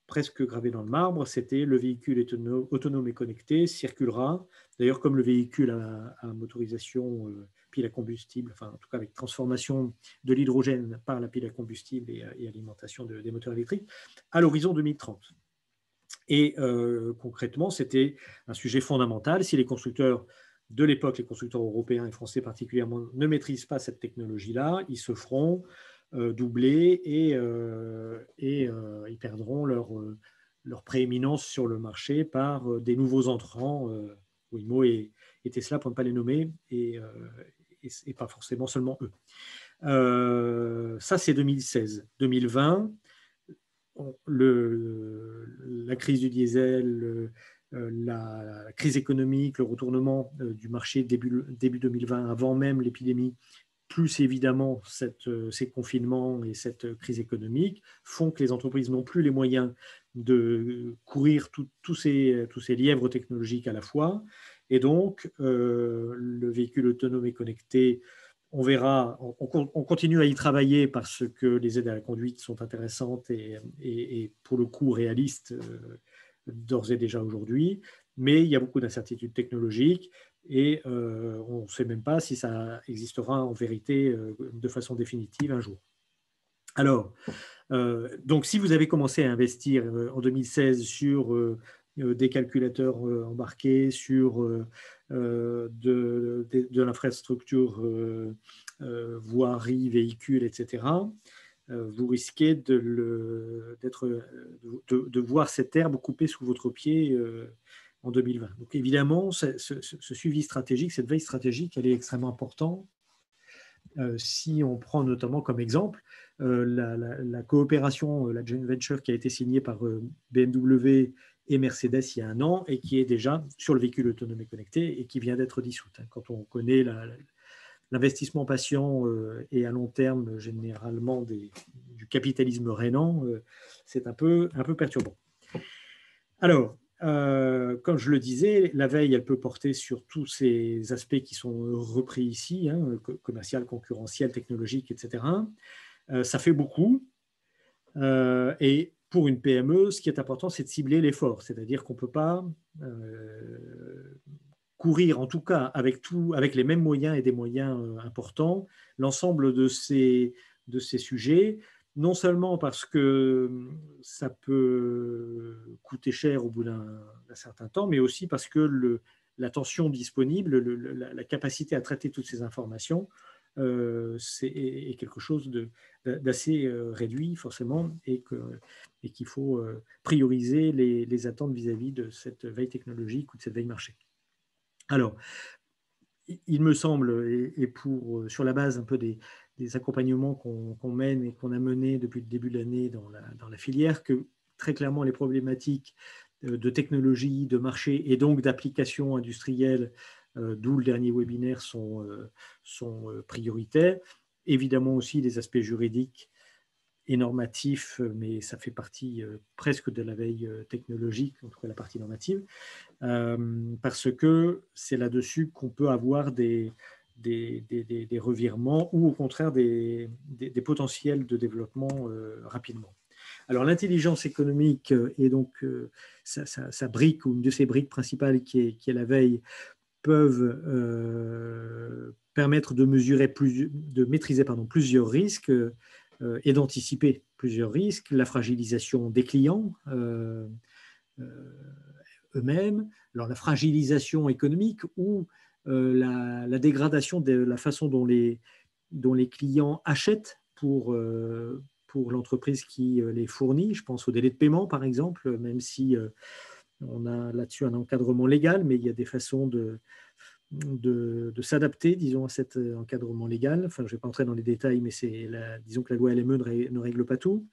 presque gravées dans le marbre, c'était le véhicule autonome et connecté circulera, d'ailleurs comme le véhicule à motorisation pile à combustible, enfin en tout cas avec transformation de l'hydrogène par la pile à combustible et alimentation des moteurs électriques, à l'horizon 2030. Et concrètement, c'était un sujet fondamental. Si les constructeurs de l'époque, les constructeurs européens et français particulièrement, ne maîtrisent pas cette technologie-là, ils se feront doubler et ils perdront leur prééminence sur le marché par des nouveaux entrants, Waymo et Tesla pour ne pas les nommer, et pas forcément seulement eux. Ça, c'est 2016. 2020, la crise du diesel, la crise économique, le retournement du marché début 2020, avant même l'épidémie, plus évidemment ces confinements et cette crise économique, font que les entreprises n'ont plus les moyens de courir tous ces lièvres technologiques à la fois. Et donc, le véhicule autonome et connecté, on verra, on continue à y travailler parce que les aides à la conduite sont intéressantes et pour le coup réalistes d'ores et déjà aujourd'hui, mais il y a beaucoup d'incertitudes technologiques et on ne sait même pas si ça existera en vérité de façon définitive un jour. Alors, donc si vous avez commencé à investir en 2016 sur des calculateurs embarqués, sur de l'infrastructure voirie, véhicule, etc., vous risquez de voir cette herbe coupée sous votre pied en 2020. Donc évidemment, ce suivi stratégique, cette veille stratégique, elle est extrêmement importante. Si on prend notamment comme exemple la coopération, la joint venture qui a été signée par BMW et Mercedes il y a un an et qui est déjà sur le véhicule autonome et connecté et qui vient d'être dissoute. Quand on connaît l'investissement patient et à long terme généralement du capitalisme rénant, c'est un peu perturbant. Alors, comme je le disais, la veille, elle peut porter sur tous ces aspects qui sont repris ici, hein, commercial, concurrentiel, technologique, etc. Ça fait beaucoup. Et pour une PME, ce qui est important, c'est de cibler l'effort. C'est-à-dire qu'on ne peut pas courir, en tout cas, avec les mêmes moyens et des moyens importants, l'ensemble de ces sujets, non seulement parce que ça peut coûter cher au bout d'un certain temps, mais aussi parce que l'attention disponible, la capacité à traiter toutes ces informations, est quelque chose d'assez réduit forcément et qu'il faut prioriser les attentes vis-à-vis de cette veille technologique ou de cette veille marché. Alors, il me semble, et sur la base un peu des accompagnements qu'on mène et qu'on a menés depuis le début de l'année dans la filière, que très clairement les problématiques de technologie, de marché et donc d'applications industrielles, d'où le dernier webinaire, sont prioritaires. Évidemment aussi les aspects juridiques et normatif, mais ça fait partie presque de la veille technologique, en tout cas la partie normative, parce que c'est là-dessus qu'on peut avoir des revirements ou au contraire des potentiels de développement rapidement. Alors l'intelligence économique est donc sa brique, ou une de ses briques principales qui est la veille, peuvent permettre de maîtriser plusieurs risques et d'anticiper plusieurs risques, la fragilisation des clients eux-mêmes, alors la fragilisation économique ou la dégradation de la façon dont les clients achètent pour l'entreprise qui les fournit. Je pense au délai de paiement, par exemple, même si on a là-dessus un encadrement légal, mais il y a des façons de s'adapter, disons, à cet encadrement légal. Enfin, je ne vais pas entrer dans les détails, mais disons que la loi LME ne règle pas tout.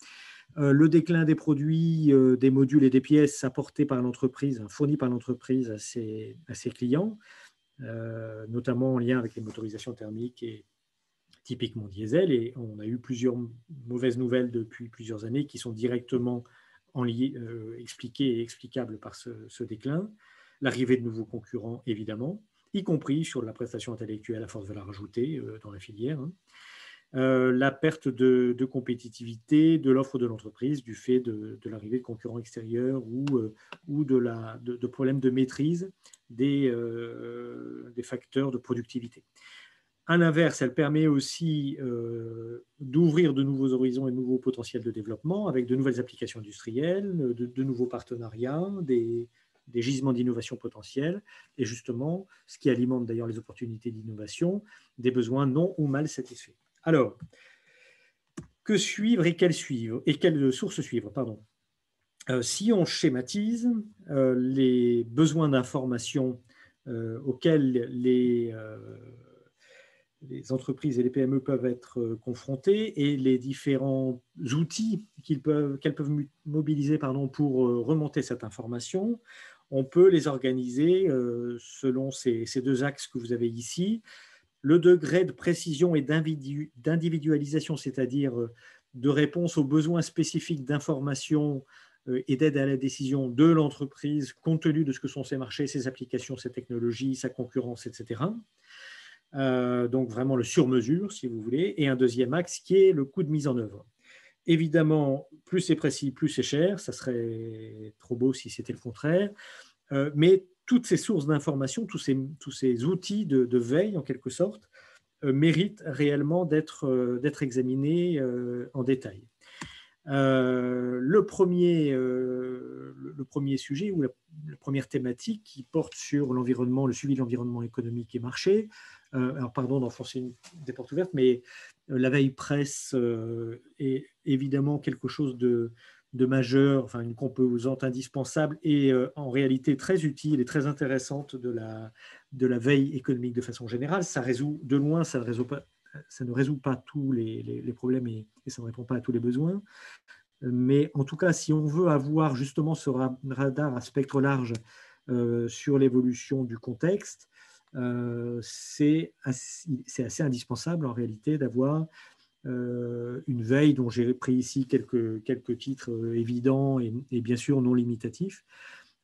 Le déclin des produits, des modules et des pièces apportés par l'entreprise, fournis par l'entreprise à ses clients, notamment en lien avec les motorisations thermiques et typiquement diesel. Et on a eu plusieurs mauvaises nouvelles depuis plusieurs années qui sont directement expliquées et explicables par ce déclin. L'arrivée de nouveaux concurrents, évidemment, y compris sur la prestation intellectuelle à force de la rajouter dans la filière. La perte de compétitivité de l'offre de l'entreprise du fait de l'arrivée de concurrents extérieurs ou de problèmes de maîtrise des facteurs de productivité. À l'inverse, elle permet aussi d'ouvrir de nouveaux horizons et de nouveaux potentiels de développement avec de nouvelles applications industrielles, de nouveaux partenariats, des gisements d'innovation potentiels, et justement, ce qui alimente d'ailleurs les opportunités d'innovation, des besoins non ou mal satisfaits. Alors, que suivre et quelles sources suivre, pardon. Si on schématise les besoins d'information auxquels les entreprises et les PME peuvent être confrontées et les différents outils qu'elles peuvent mobiliser pour remonter cette information, on peut les organiser selon ces deux axes que vous avez ici. Le degré de précision et d'individualisation, c'est-à-dire de réponse aux besoins spécifiques d'information et d'aide à la décision de l'entreprise compte tenu de ce que sont ses marchés, ses applications, ses technologies, sa concurrence, etc. Donc vraiment le sur-mesure, si vous voulez. Et un deuxième axe qui est le coût de mise en œuvre. Évidemment, plus c'est précis, plus c'est cher. Ça serait trop beau si c'était le contraire. Mais toutes ces sources d'information, tous ces outils de veille, en quelque sorte, méritent réellement d'être examinés en détail. Le premier sujet ou la première thématique qui porte sur l'environnement, le suivi de l'environnement économique et marché. Alors, pardon d'enfoncer des portes ouvertes, mais la veille presse est évidemment quelque chose de majeur, enfin une composante indispensable et en réalité très utile et très intéressante de la veille économique de façon générale. Ça résout de loin, ça ne résout pas tous les problèmes et ça ne répond pas à tous les besoins. Mais en tout cas, si on veut avoir justement ce radar à spectre large sur l'évolution du contexte, c'est assez indispensable en réalité d'avoir une veille dont j'ai pris ici quelques titres évidents et bien sûr non limitatifs,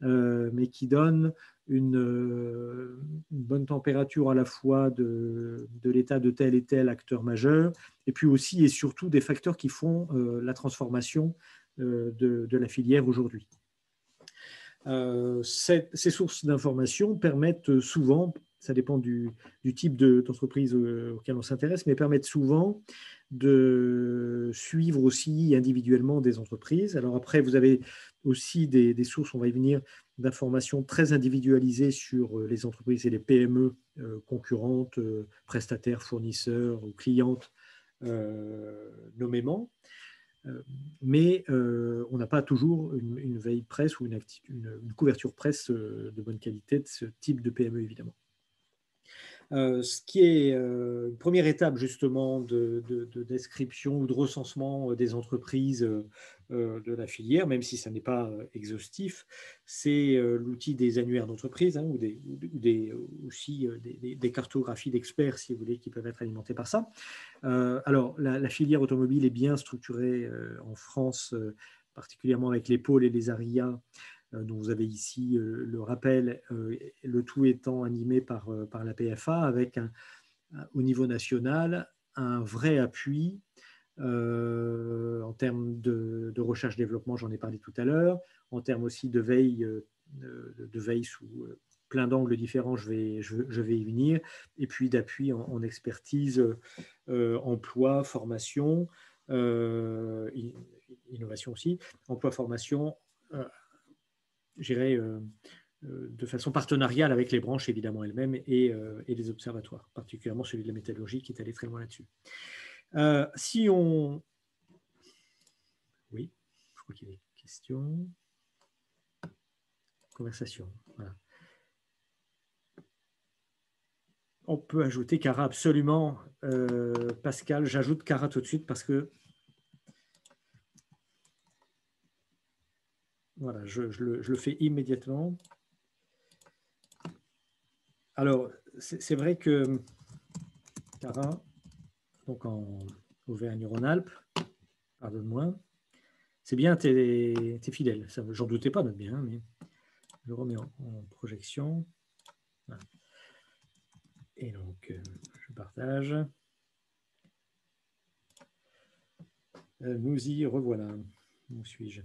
mais qui donne une bonne température à la fois de l'état de tel et tel acteur majeur, et puis aussi et surtout des facteurs qui font la transformation de la filière aujourd'hui. Ces sources d'information permettent souvent, ça dépend du type d'entreprise auquel on s'intéresse, mais permettent souvent de suivre aussi individuellement des entreprises. Alors après, vous avez aussi des sources, on va y venir, d'informations très individualisées sur les entreprises et les PME concurrentes, prestataires, fournisseurs ou clientes nommément. Mais on n'a pas toujours une veille presse ou une couverture presse de bonne qualité de ce type de PME, évidemment. Ce qui est une première étape justement de description ou de recensement des entreprises de la filière, même si ça n'est pas exhaustif, c'est l'outil des annuaires d'entreprise ou aussi des cartographies d'experts, si vous voulez, qui peuvent être alimentés par ça. Alors, la filière automobile est bien structurée en France, particulièrement avec les pôles et les ARIA, dont vous avez ici le rappel, le tout étant animé par la PFA, avec au niveau national un vrai appui en termes de recherche-développement, j'en ai parlé tout à l'heure, en termes aussi de veille sous plein d'angles différents, je vais y venir, et puis d'appui en expertise, emploi, formation, innovation aussi, emploi, formation, j'irais de façon partenariale avec les branches évidemment elles-mêmes et les observatoires, particulièrement celui de la métallurgie qui est allé très loin là-dessus. Si on... Oui, je crois qu'il y a des questions. Conversation, voilà. On peut ajouter Cara, absolument. Pascal, j'ajoute Cara tout de suite parce que voilà, je le fais immédiatement. Alors, c'est vrai que Cara, donc en Auvergne-Rhône-Alpes, pardonne-moi, c'est bien, t'es fidèle. J'en doutais pas, notre bien, mais je remets en projection. Voilà. Et donc, je partage. Nous y revoilà. Où suis-je?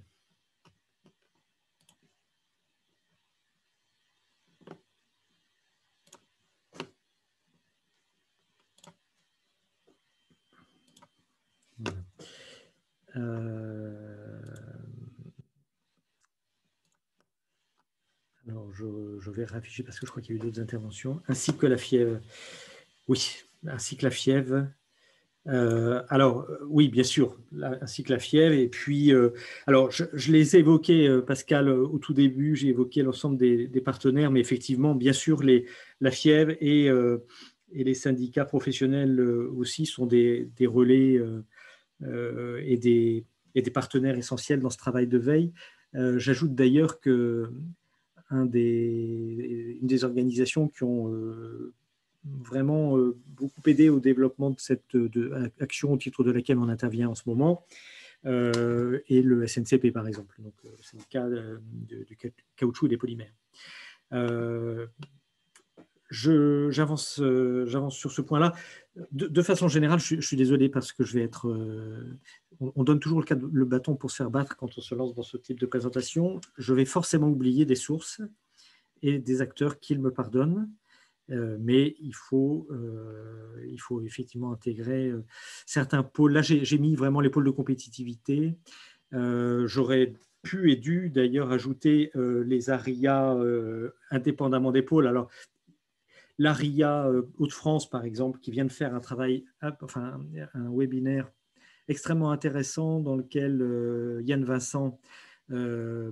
Alors, je vais réafficher parce que je crois qu'il y a eu d'autres interventions, ainsi que la fièvre. Oui, ainsi que la fièvre. Oui, bien sûr, ainsi que la fièvre. Et puis, alors, je les ai évoqués, Pascal, au tout début, j'ai évoqué l'ensemble des partenaires, mais effectivement, bien sûr, la fièvre et les syndicats professionnels aussi sont des relais et des partenaires essentiels dans ce travail de veille. J'ajoute d'ailleurs que une des organisations qui ont vraiment beaucoup aidé au développement de cette action au titre de laquelle on intervient en ce moment, et le SNCP par exemple, donc c'est le cas du caoutchouc et des polymères. J'avance sur ce point-là. De façon générale, je suis désolé parce que je vais être. On donne toujours le bâton pour se faire battre quand on se lance dans ce type de présentation. Je vais forcément oublier des sources et des acteurs qu'ils me pardonnent. Mais il faut effectivement intégrer certains pôles. Là, j'ai mis vraiment les pôles de compétitivité. J'aurais pu et dû d'ailleurs ajouter les ARIA indépendamment des pôles. Alors, l'ARIA Hauts-de-France, par exemple, qui vient de faire un travail, enfin un webinaire extrêmement intéressant dans lequel Yann Vincent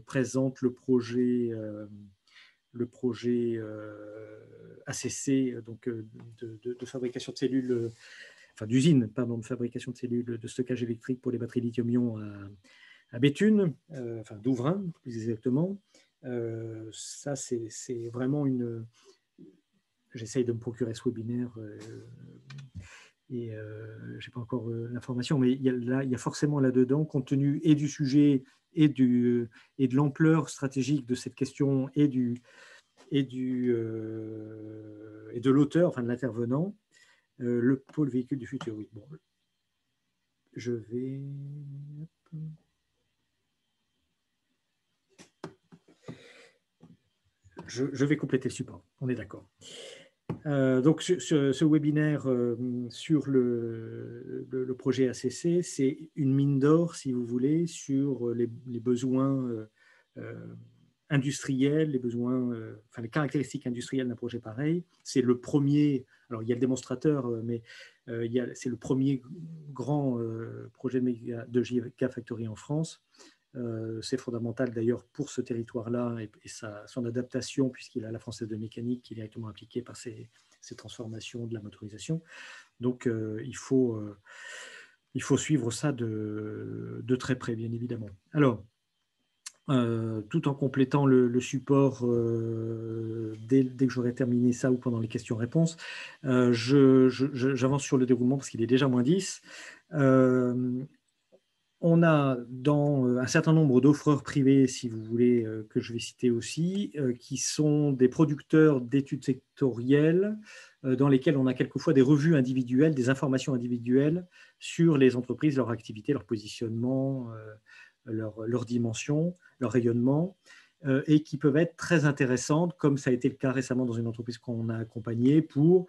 présente le projet ACC, donc de fabrication de cellules, enfin d'usine, pardon, de fabrication de cellules de stockage électrique pour les batteries lithium-ion à Béthune, enfin Douvrin plus exactement. Ça, c'est vraiment une. J'essaye de me procurer ce webinaire et je n'ai pas encore l'information, mais il y a forcément là-dedans, compte tenu et du sujet et de l'ampleur stratégique de cette question et de l'auteur, enfin de l'intervenant, le pôle véhicule du futur. Oui, bon, je vais. Je vais compléter le support, on est d'accord. Donc, ce webinaire sur le projet ACC, c'est une mine d'or, si vous voulez, sur les besoins industriels, les besoins, enfin les caractéristiques industrielles d'un projet pareil. C'est le premier, alors il y a le démonstrateur, mais c'est le premier grand projet de Gigafactory en France. C'est fondamental d'ailleurs pour ce territoire-là et son adaptation, puisqu'il a la Française de mécanique qui est directement impliquée par ces transformations de la motorisation. Donc il faut suivre ça de très près, bien évidemment. Alors, tout en complétant le support dès que j'aurai terminé ça ou pendant les questions-réponses, j'avance sur le déroulement parce qu'il est déjà moins 10. On a dans un certain nombre d'offreurs privés, si vous voulez, que je vais citer aussi, qui sont des producteurs d'études sectorielles dans lesquelles on a quelquefois des revues individuelles, des informations individuelles sur les entreprises, leur activité, leur positionnement, leur dimension, leur rayonnement, et qui peuvent être très intéressantes, comme ça a été le cas récemment dans une entreprise qu'on a accompagnée, pour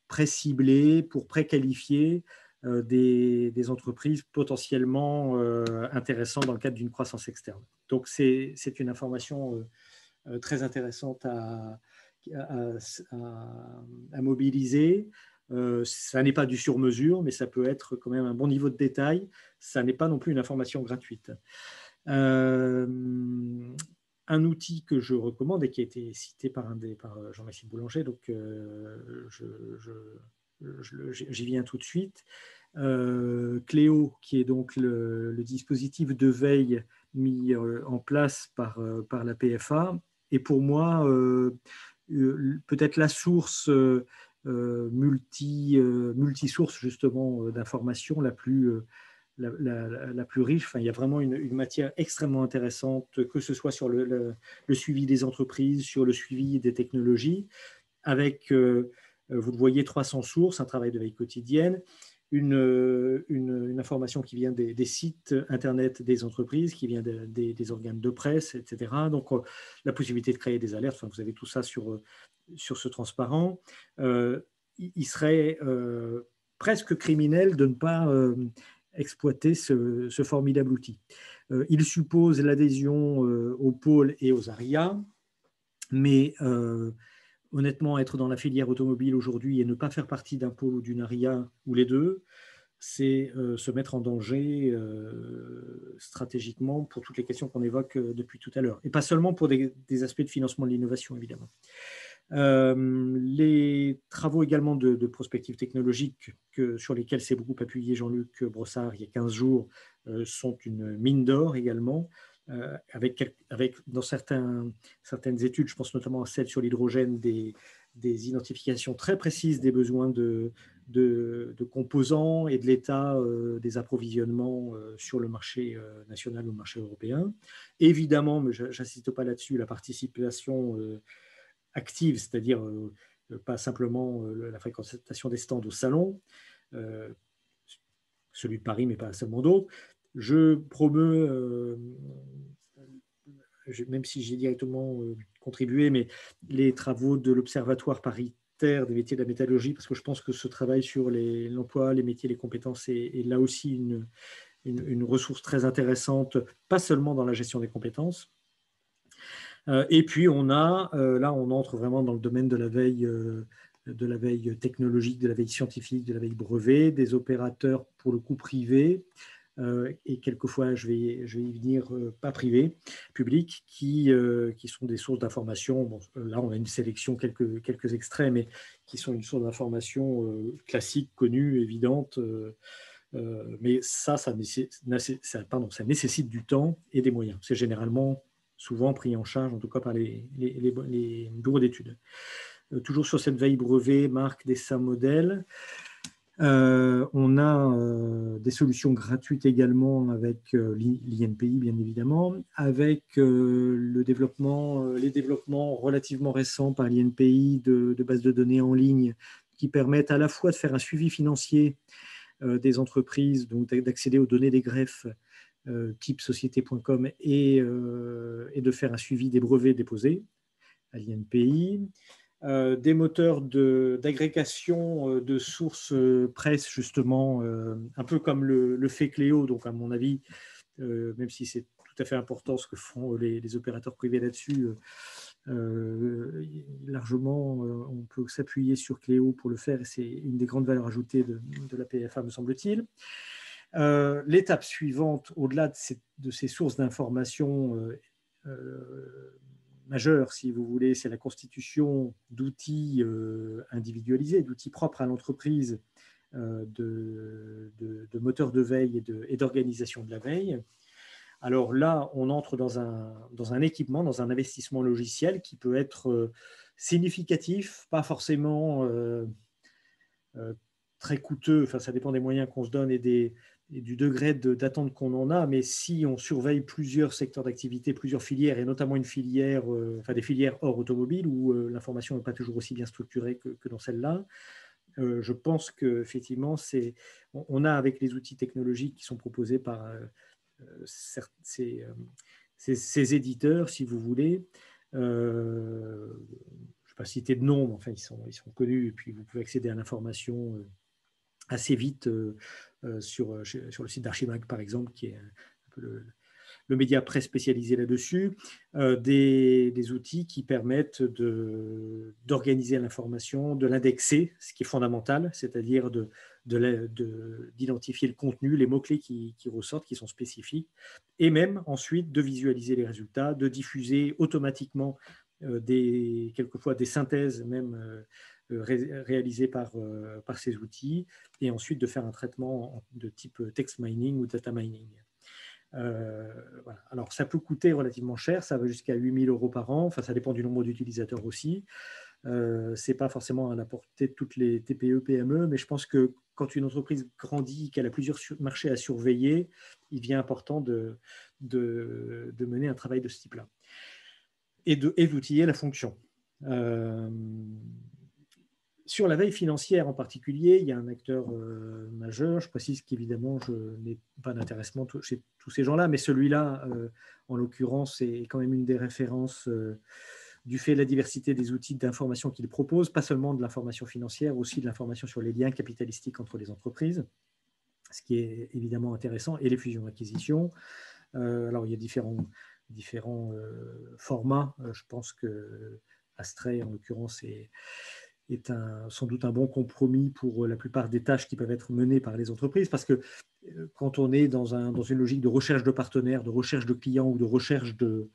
pré-cibler, pour pré-qualifier des entreprises potentiellement intéressantes dans le cadre d'une croissance externe. Donc, c'est une information très intéressante à mobiliser. Ça n'est pas du sur-mesure, mais ça peut être quand même un bon niveau de détail. Ça n'est pas non plus une information gratuite. Un outil que je recommande et qui a été cité par Jean-Maxime Boulanger, donc j'y viens tout de suite. Cléo, qui est donc le dispositif de veille mis en place par la PFA, est pour moi peut-être la source multisource justement d'informations la plus riche. Enfin, il y a vraiment une matière extrêmement intéressante, que ce soit sur le suivi des entreprises, sur le suivi des technologies, avec, vous le voyez, 300 sources, un travail de veille quotidienne, une information qui vient des sites Internet des entreprises, qui vient des organes de presse, etc. Donc, la possibilité de créer des alertes, enfin, vous avez tout ça sur ce transparent. Il serait presque criminel de ne pas exploiter ce formidable outil. Il suppose l'adhésion aux pôles et aux ARIA, mais honnêtement, être dans la filière automobile aujourd'hui et ne pas faire partie d'un pôle ou d'une ARIA ou les deux, c'est se mettre en danger stratégiquement pour toutes les questions qu'on évoque depuis tout à l'heure. Et pas seulement pour des aspects de financement de l'innovation, évidemment. Les travaux également de prospective technologique sur lesquels s'est beaucoup appuyé Jean-Luc Brossard il y a 15 jours sont une mine d'or également, avec dans certaines études, je pense notamment à celle sur l'hydrogène, des identifications très précises des besoins de composants et de l'état des approvisionnements sur le marché national ou le marché européen. Évidemment, mais je n'insiste pas là-dessus, la participation active, c'est-à-dire pas simplement la fréquentation des stands au salon, celui de Paris, mais pas seulement d'autres. Je promeus, même si j'ai directement contribué, mais les travaux de l'Observatoire paritaire des métiers de la métallurgie, parce que je pense que ce travail sur l'emploi, les métiers, les compétences est là aussi une ressource très intéressante, pas seulement dans la gestion des compétences. Et puis on a, là on entre vraiment dans le domaine de la veille technologique, de la veille scientifique, de la veille brevet, des opérateurs pour le coup privés, et quelquefois je vais y venir, pas privés, publics, qui sont des sources d'information. Bon, là on a une sélection, quelques extraits, mais qui sont une source d'information classique, connue, évidente. Mais ça nécessite du temps et des moyens. C'est généralement souvent pris en charge, en tout cas par les bureaux d'études. Toujours sur cette veille brevet, marque, dessin, modèle, on a des solutions gratuites également avec l'INPI, bien évidemment, avec les développements relativement récents par l'INPI de bases de données en ligne qui permettent à la fois de faire un suivi financier des entreprises, donc d'accéder aux données des greffes type société.com et de faire un suivi des brevets déposés à l'INPI. Des moteurs d'agrégation de sources presse, justement, un peu comme le fait Cléo, donc à mon avis, même si c'est tout à fait important ce que font les opérateurs privés là-dessus, largement, on peut s'appuyer sur Cléo pour le faire, et c'est une des grandes valeurs ajoutées de la PFA, me semble-t-il. L'étape suivante, au-delà de ces sources d'informations majeures, si vous voulez, c'est la constitution d'outils individualisés, d'outils propres à l'entreprise, de moteurs de veille et d'organisation de la veille. Alors là, on entre dans un équipement, dans un investissement logiciel qui peut être significatif, pas forcément très coûteux, enfin ça dépend des moyens qu'on se donne et du degré d'attente qu'on en a, mais si on surveille plusieurs secteurs d'activité, plusieurs filières, et notamment une filière, enfin des filières hors automobile, où l'information n'est pas toujours aussi bien structurée que dans celle-là, je pense qu'effectivement, on a avec les outils technologiques qui sont proposés par ces éditeurs, si vous voulez, je ne vais pas citer de nom, mais enfin ils sont connus, et puis vous pouvez accéder à l'information assez vite sur le site d'Archimag, par exemple, qui est un peu le média presse spécialisé là-dessus, des outils qui permettent d'organiser l'information, de l'indexer, ce qui est fondamental, c'est-à-dire d'identifier le contenu, les mots-clés qui ressortent, qui sont spécifiques, et même ensuite de visualiser les résultats, de diffuser automatiquement quelquefois des synthèses même réalisées par ces outils, et ensuite de faire un traitement de type text mining ou data mining. Voilà. Alors, ça peut coûter relativement cher, ça va jusqu'à 8 000 € par an, enfin, ça dépend du nombre d'utilisateurs aussi. Ce n'est pas forcément à la portée de toutes les TPE, PME, mais je pense que quand une entreprise grandit, qu'elle a plusieurs marchés à surveiller, il devient important de mener un travail de ce type-là et d'outiller la fonction. Sur la veille financière en particulier, il y a un acteur majeur. Je précise qu'évidemment, je n'ai pas d'intéressement chez tous ces gens-là, mais celui-là, en l'occurrence, est quand même une des références du fait de la diversité des outils d'information qu'il propose, pas seulement de l'information financière, aussi de l'information sur les liens capitalistiques entre les entreprises. ce qui est évidemment intéressant, et les fusions-acquisitions. Alors, il y a différents formats. Je pense que Astray, en l'occurrence, est sans doute un bon compromis pour la plupart des tâches qui peuvent être menées par les entreprises, parce que quand on est dans une logique de recherche de partenaires, de recherche de clients ou de recherche de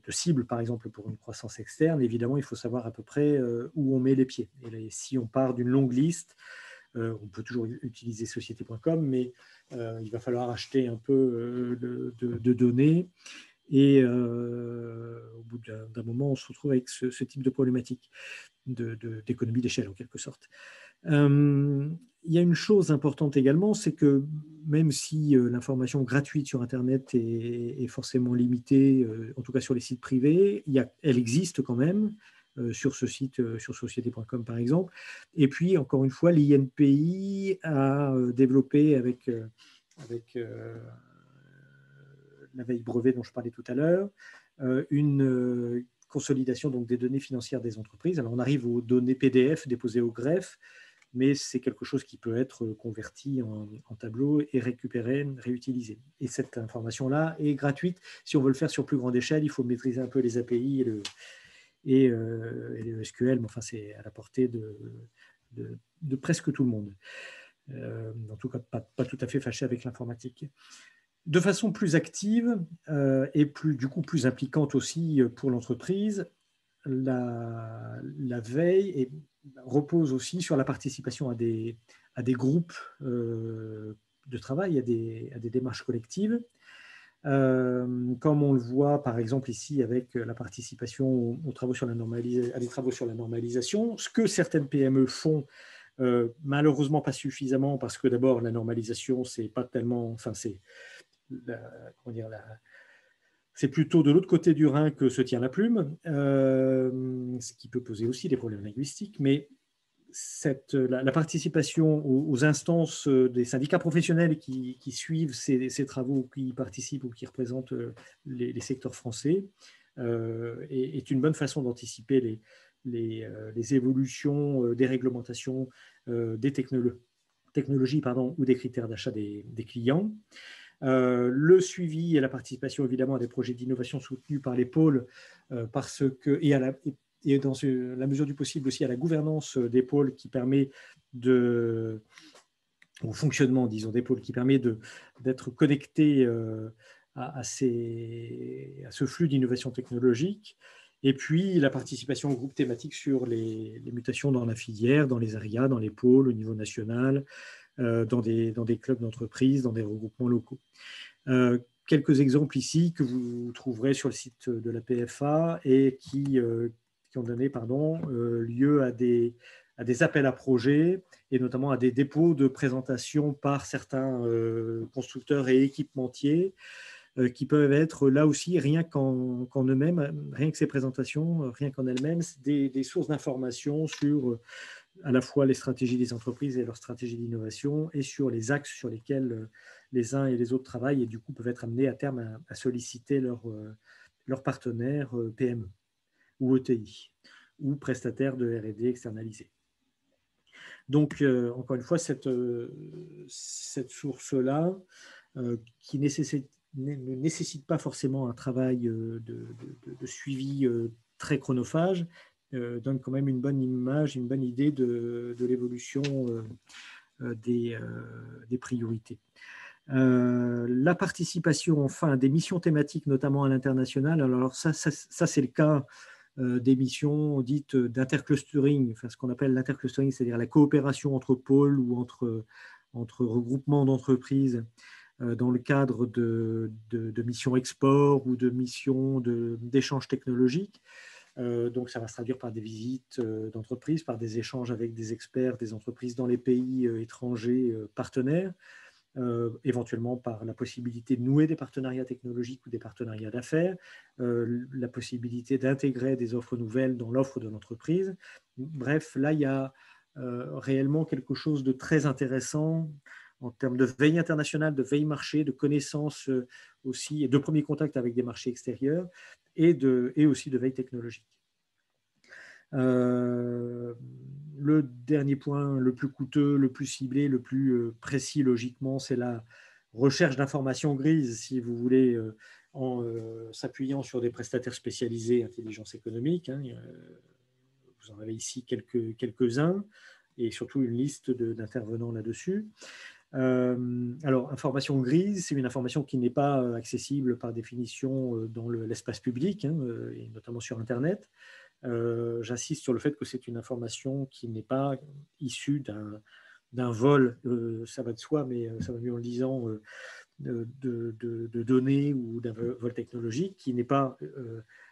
cibles, par exemple pour une croissance externe, évidemment, il faut savoir à peu près où on met les pieds. Et là, si on part d'une longue liste, on peut toujours utiliser société.com, mais il va falloir acheter un peu de données. Et au bout d'un moment, on se retrouve avec ce type de problématique d'économie d'échelle, en quelque sorte. Il y a une chose importante également, c'est que même si l'information gratuite sur Internet est forcément limitée, en tout cas sur les sites privés, elle existe quand même sur ce site, sur société.com par exemple. Et puis, encore une fois, l'INPI a développé avec la veille brevet dont je parlais tout à l'heure, une consolidation donc, des données financières des entreprises. Alors, on arrive aux données PDF déposées au greffe, mais c'est quelque chose qui peut être converti en tableau et récupéré, réutilisé. Et cette information-là est gratuite. Si on veut le faire sur plus grande échelle, il faut maîtriser un peu les API et le SQL, mais enfin, c'est à la portée de presque tout le monde. En tout cas, pas tout à fait fâché avec l'informatique. De façon plus active et du coup plus impliquante aussi pour l'entreprise, la veille repose aussi sur la participation à des groupes de travail, à des démarches collectives. Comme on le voit par exemple ici avec la participation aux travaux sur à des travaux sur la normalisation, ce que certaines PME font, malheureusement pas suffisamment, parce que d'abord la normalisation, c'est pas tellement, enfin c'est c'est plutôt de l'autre côté du Rhin que se tient la plume, ce qui peut poser aussi des problèmes linguistiques, mais la participation aux instances des syndicats professionnels qui suivent ces travaux, qui participent ou qui représentent les secteurs français, est une bonne façon d'anticiper les évolutions des réglementations, des technologies ou des critères d'achat des clients. Le suivi et la participation évidemment à des projets d'innovation soutenus par les pôles, et dans la mesure du possible aussi à la gouvernance des pôles qui permet au fonctionnement, disons, des pôles qui permet d'être connecté à ce flux d'innovation technologique. Et puis la participation au groupe thématique sur les mutations dans la filière, dans les areas, dans les pôles au niveau national, dans des clubs d'entreprise, dans des regroupements locaux. Quelques exemples ici que vous trouverez sur le site de la PFA et qui ont donné lieu à des appels à projets et notamment à des dépôts de présentation par certains constructeurs et équipementiers qui peuvent être là aussi, rien qu'en eux-mêmes, rien que ces présentations, rien qu'en elles-mêmes, des sources d'informations sur à la fois les stratégies des entreprises et leurs stratégies d'innovation et sur les axes sur lesquels les uns et les autres travaillent et du coup peuvent être amenés à terme à solliciter leurs partenaires PME ou ETI ou prestataires de R&D externalisés. Donc, encore une fois, cette source-là, qui ne nécessite pas forcément un travail de suivi très chronophage, donne quand même une bonne image, une bonne idée de l'évolution des priorités. La participation, enfin, des missions thématiques, notamment à l'international. Alors ça c'est le cas des missions dites d'interclustering, enfin, ce qu'on appelle l'interclustering, c'est-à-dire la coopération entre pôles ou entre regroupements d'entreprises dans le cadre de missions export ou de missions d'échanges technologiques. Donc, ça va se traduire par des visites d'entreprises, par des échanges avec des experts des entreprises dans les pays étrangers partenaires, éventuellement par la possibilité de nouer des partenariats technologiques ou des partenariats d'affaires, la possibilité d'intégrer des offres nouvelles dans l'offre de l'entreprise. Bref, là, il y a réellement quelque chose de très intéressant en termes de veille internationale, de veille marché, de connaissances aussi, et de premier contact avec des marchés extérieurs, et aussi de veille technologique. Le dernier point, le plus coûteux, le plus ciblé, le plus précis logiquement, c'est la recherche d'informations grises, si vous voulez, en s'appuyant sur des prestataires spécialisés intelligence économique. Hein. Vous en avez ici quelques-uns, et surtout une liste d'intervenants là-dessus. Alors, information grise, c'est une information qui n'est pas accessible par définition dans l'espace public, hein, et notamment sur Internet. J'insiste sur le fait que c'est une information qui n'est pas issue d'un vol, ça va de soi, mais ça va mieux en le disant, de données ou d'un vol technologique qui n'est pas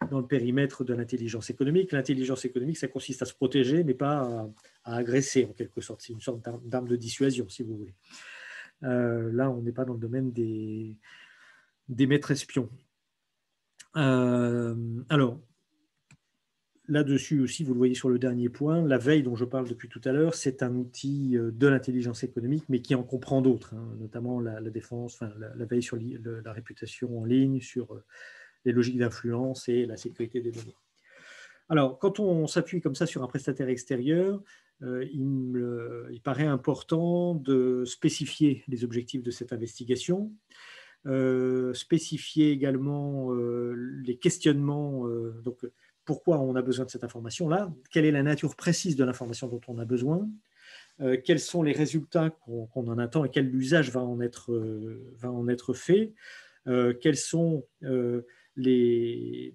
dans le périmètre de l'intelligence économique. L'intelligence économique, ça consiste à se protéger, mais pas à agresser en quelque sorte. C'est une sorte d'arme de dissuasion, si vous voulez. Là, on n'est pas dans le domaine des maîtres espions. Alors, là-dessus aussi, vous le voyez sur le dernier point, la veille dont je parle depuis tout à l'heure, c'est un outil de l'intelligence économique, mais qui en comprend d'autres, hein, notamment la défense, enfin, la veille sur la réputation en ligne, sur les logiques d'influence et la sécurité des données. Alors, quand on s'appuie comme ça sur un prestataire extérieur, il paraît important de spécifier les objectifs de cette investigation, spécifier également les questionnements, donc pourquoi on a besoin de cette information-là, quelle est la nature précise de l'information dont on a besoin, quels sont les résultats qu'on en attend et quel usage va en être fait, quelles sont les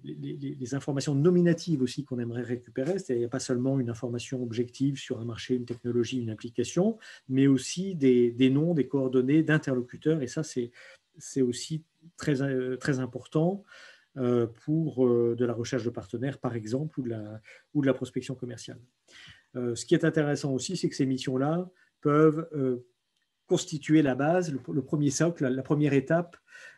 informations nominatives aussi qu'on aimerait récupérer, c'est-à-dire il n'y a pas seulement une information objective sur un marché, une technologie, une application, mais aussi des noms, des coordonnées d'interlocuteurs, et ça c'est aussi très important pour de la recherche de partenaires, par exemple, ou de la prospection commerciale. Ce qui est intéressant aussi, c'est que ces missions-là peuvent constituer la base, le premier socle, la première étape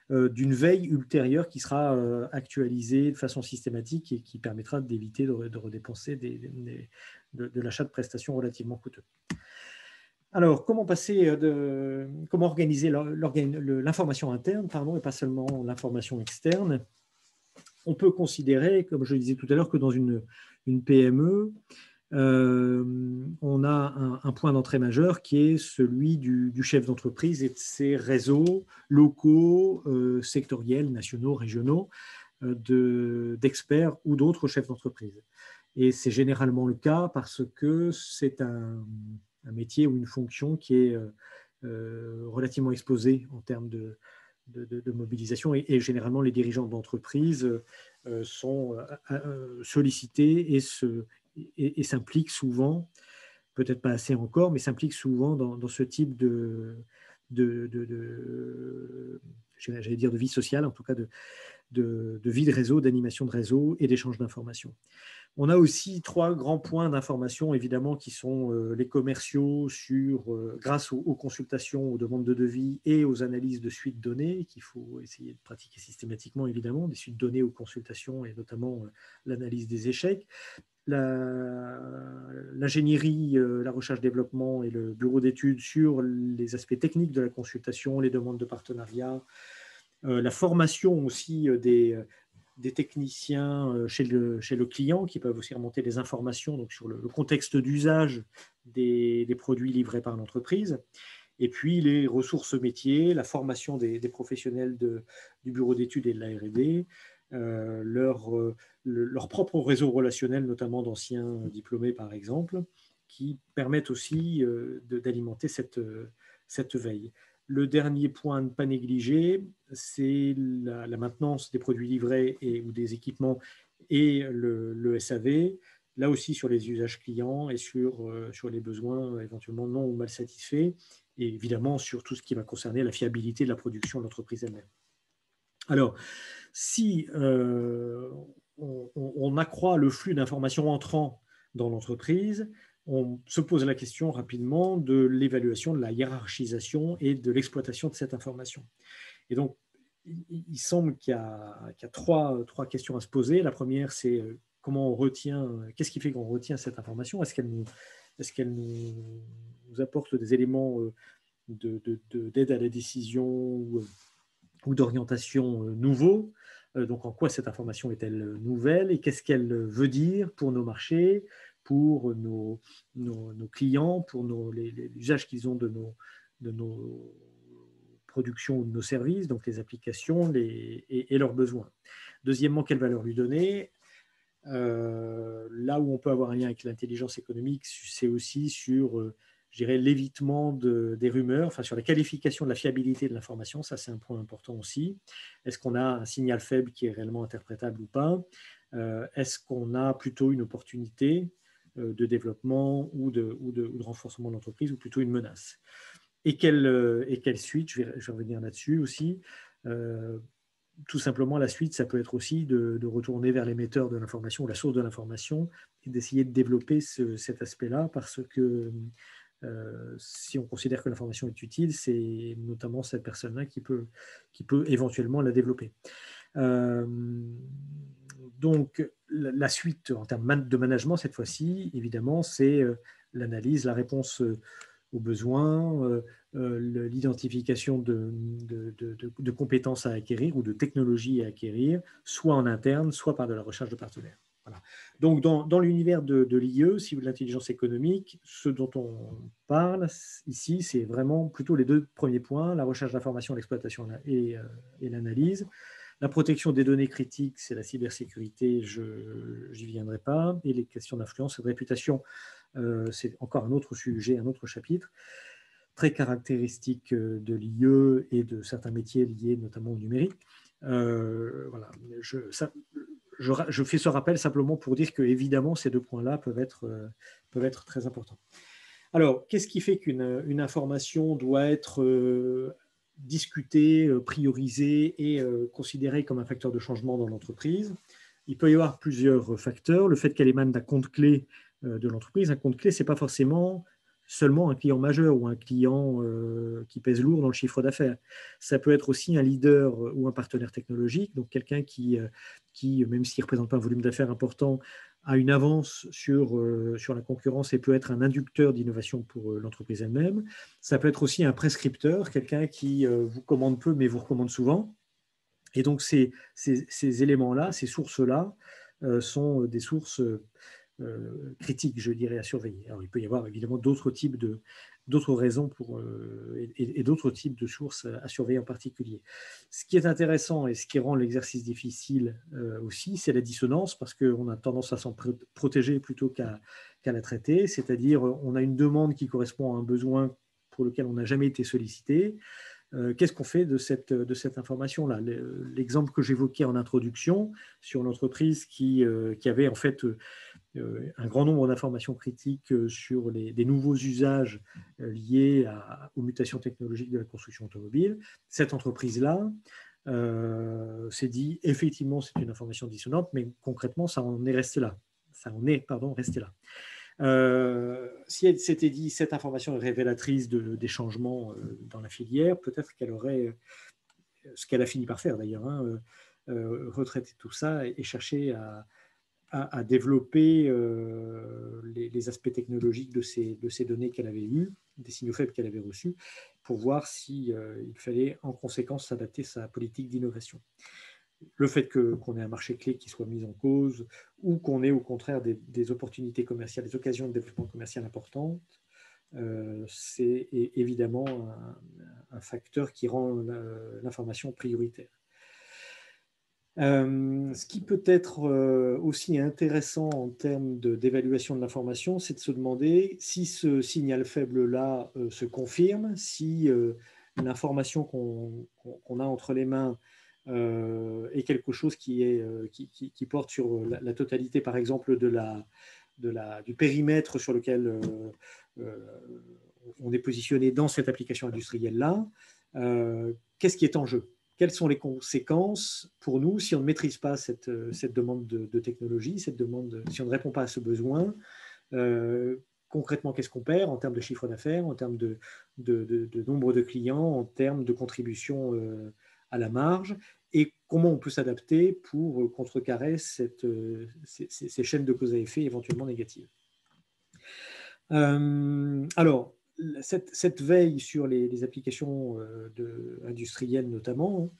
d'une veille ultérieure qui sera actualisée de façon systématique et qui permettra d'éviter de redépenser de l'achat de prestations relativement coûteuses. Alors, comment organiser l'information interne, et pas seulement l'information externe? On peut considérer, comme je le disais tout à l'heure, que dans une PME, on a un point d'entrée majeur qui est celui du chef d'entreprise et de ses réseaux locaux, sectoriels, nationaux, régionaux, d'experts ou d'autres chefs d'entreprise. Et c'est généralement le cas parce que c'est un métier ou une fonction qui est relativement exposée en termes de mobilisation et généralement les dirigeants d'entreprise sont sollicités et s'impliquent souvent, peut-être pas assez encore, mais s'impliquent souvent dans ce type j'allais dire de vie sociale, en tout cas de vie de réseau, d'animation de réseau et d'échange d'informations. On a aussi 3 grands points d'information, évidemment, qui sont les commerciaux grâce aux consultations, aux demandes de devis et aux analyses de suites de données qu'il faut essayer de pratiquer systématiquement, évidemment, des suites de données aux consultations et notamment l'analyse des échecs. L'ingénierie, la recherche-développement et le bureau d'études sur les aspects techniques de la consultation, les demandes de partenariat, la formation aussi des techniciens chez le client qui peuvent aussi remonter des informations donc sur le contexte d'usage des produits livrés par l'entreprise. Et puis les ressources métiers, la formation des professionnels du bureau d'études et de la R&D, leur propre réseau relationnel, notamment d'anciens diplômés par exemple, qui permettent aussi d'alimenter cette veille. Le dernier point à ne pas négliger, c'est la maintenance des produits livrés ou des équipements et le SAV, là aussi sur les usages clients et sur les besoins éventuellement non ou mal satisfaits, et évidemment sur tout ce qui va concerner la fiabilité de la production de l'entreprise elle-même. Alors, si on accroît le flux d'informations entrant dans l'entreprise, on se pose la question rapidement de l'évaluation, de la hiérarchisation et de l'exploitation de cette information. Et donc, il semble qu'il y a 3 questions à se poser. La première, c'est comment on retient, qu'est-ce qui fait qu'on retient cette information? Est-ce qu'elle nous apporte des éléments d'aide à la décision ou d'orientation nouveaux? Donc, en quoi cette information est-elle nouvelle et qu'est-ce qu'elle veut dire pour nos marchés, pour nos clients, pour l'usage qu'ils ont de nos productions ou de nos services, donc les applications et leurs besoins. Deuxièmement, quelle valeur lui donner? Là où on peut avoir un lien avec l'intelligence économique, c'est aussi sur je dirais, l'évitement des rumeurs, enfin sur la qualification de la fiabilité de l'information. Ça, c'est un point important aussi. Est-ce qu'on a un signal faible qui est réellement interprétable ou pas? Est-ce qu'on a plutôt une opportunité de développement ou de renforcement de l'entreprise, ou plutôt une menace? Et quelle suite? Je vais revenir là-dessus aussi. Tout simplement, la suite, ça peut être aussi de retourner vers l'émetteur de l'information ou la source de l'information et d'essayer de développer cet aspect-là, parce que si on considère que l'information est utile, c'est notamment cette personne-là qui peut éventuellement la développer. Donc, la suite en termes de management, cette fois-ci, évidemment, c'est l'analyse, la réponse aux besoins, l'identification de compétences à acquérir ou de technologies à acquérir, soit en interne, soit par de la recherche de partenaires. Voilà. Donc, dans l'univers de l'IE, si vous de l'intelligence économique, ce dont on parle ici, c'est vraiment plutôt les deux premiers points, la recherche d'information, l'exploitation et l'analyse. La protection des données critiques, c'est la cybersécurité, je n'y viendrai pas. Et les questions d'influence et de réputation, c'est encore un autre sujet, un autre chapitre, très caractéristique de l'IE et de certains métiers liés notamment au numérique. Voilà. Je fais ce rappel simplement pour dire que, évidemment, ces deux points-là peuvent être très importants. Alors, qu'est-ce qui fait qu'une information doit être discutée, priorisée et considérée comme un facteur de changement dans l'entreprise? Il peut y avoir plusieurs facteurs. Le fait qu'elle émane d'un compte clé de l'entreprise. Un compte clé, ce n'est pas forcément seulement un client majeur ou un client qui pèse lourd dans le chiffre d'affaires. Ça peut être aussi un leader ou un partenaire technologique, donc quelqu'un qui même s'il ne représente pas un volume d'affaires important, a une avance sur la concurrence et peut être un inducteur d'innovation pour l'entreprise elle-même. Ça peut être aussi un prescripteur, quelqu'un qui vous commande peu mais vous recommande souvent. Et donc ces éléments-là, ces sources-là, sont des sources critiques, je dirais, à surveiller. Alors, il peut y avoir évidemment d'autres raisons et d'autres types de sources à surveiller en particulier. Ce qui est intéressant et ce qui rend l'exercice difficile aussi, c'est la dissonance, parce qu'on a tendance à s'en protéger plutôt qu'à la traiter, c'est-à-dire on a une demande qui correspond à un besoin pour lequel on n'a jamais été sollicité. Qu'est-ce qu'on fait de cette information-là? L'exemple que j'évoquais en introduction sur l'entreprise qui avait en fait un grand nombre d'informations critiques sur des nouveaux usages liés aux mutations technologiques de la construction automobile. Cette entreprise-là s'est dit, effectivement, c'est une information dissonante, mais concrètement, ça en est resté là. Resté là. Si elle s'était dit, cette information est révélatrice des changements dans la filière, peut-être qu'elle aurait, ce qu'elle a fini par faire d'ailleurs, retraiter tout ça et chercher à développer les aspects technologiques de ces données qu'elle avait eues, des signaux faibles qu'elle avait reçus, pour voir s'il fallait en conséquence s'adapter à sa politique d'innovation. Le fait qu'on ait un marché clé qui soit mis en cause, ou qu'on ait au contraire des opportunités commerciales, des occasions de développement commercial importantes, c'est évidemment un facteur qui rend l'information prioritaire. Ce qui peut être aussi intéressant en termes d'évaluation de l'information, c'est de se demander si ce signal faible-là se confirme, si l'information qu'on a entre les mains est quelque chose qui porte sur la totalité, par exemple, du périmètre sur lequel on est positionné dans cette application industrielle-là. Qu'est-ce qui est en jeu? Quelles sont les conséquences pour nous si on ne maîtrise pas cette demande de technologie, si on ne répond pas à ce besoin? Concrètement, qu'est-ce qu'on perd en termes de chiffre d'affaires, en termes de nombre de clients, en termes de contribution à la marge, et comment on peut s'adapter pour contrecarrer ces chaînes de cause à effet éventuellement négatives. Alors, cette veille sur les applications industrielles notamment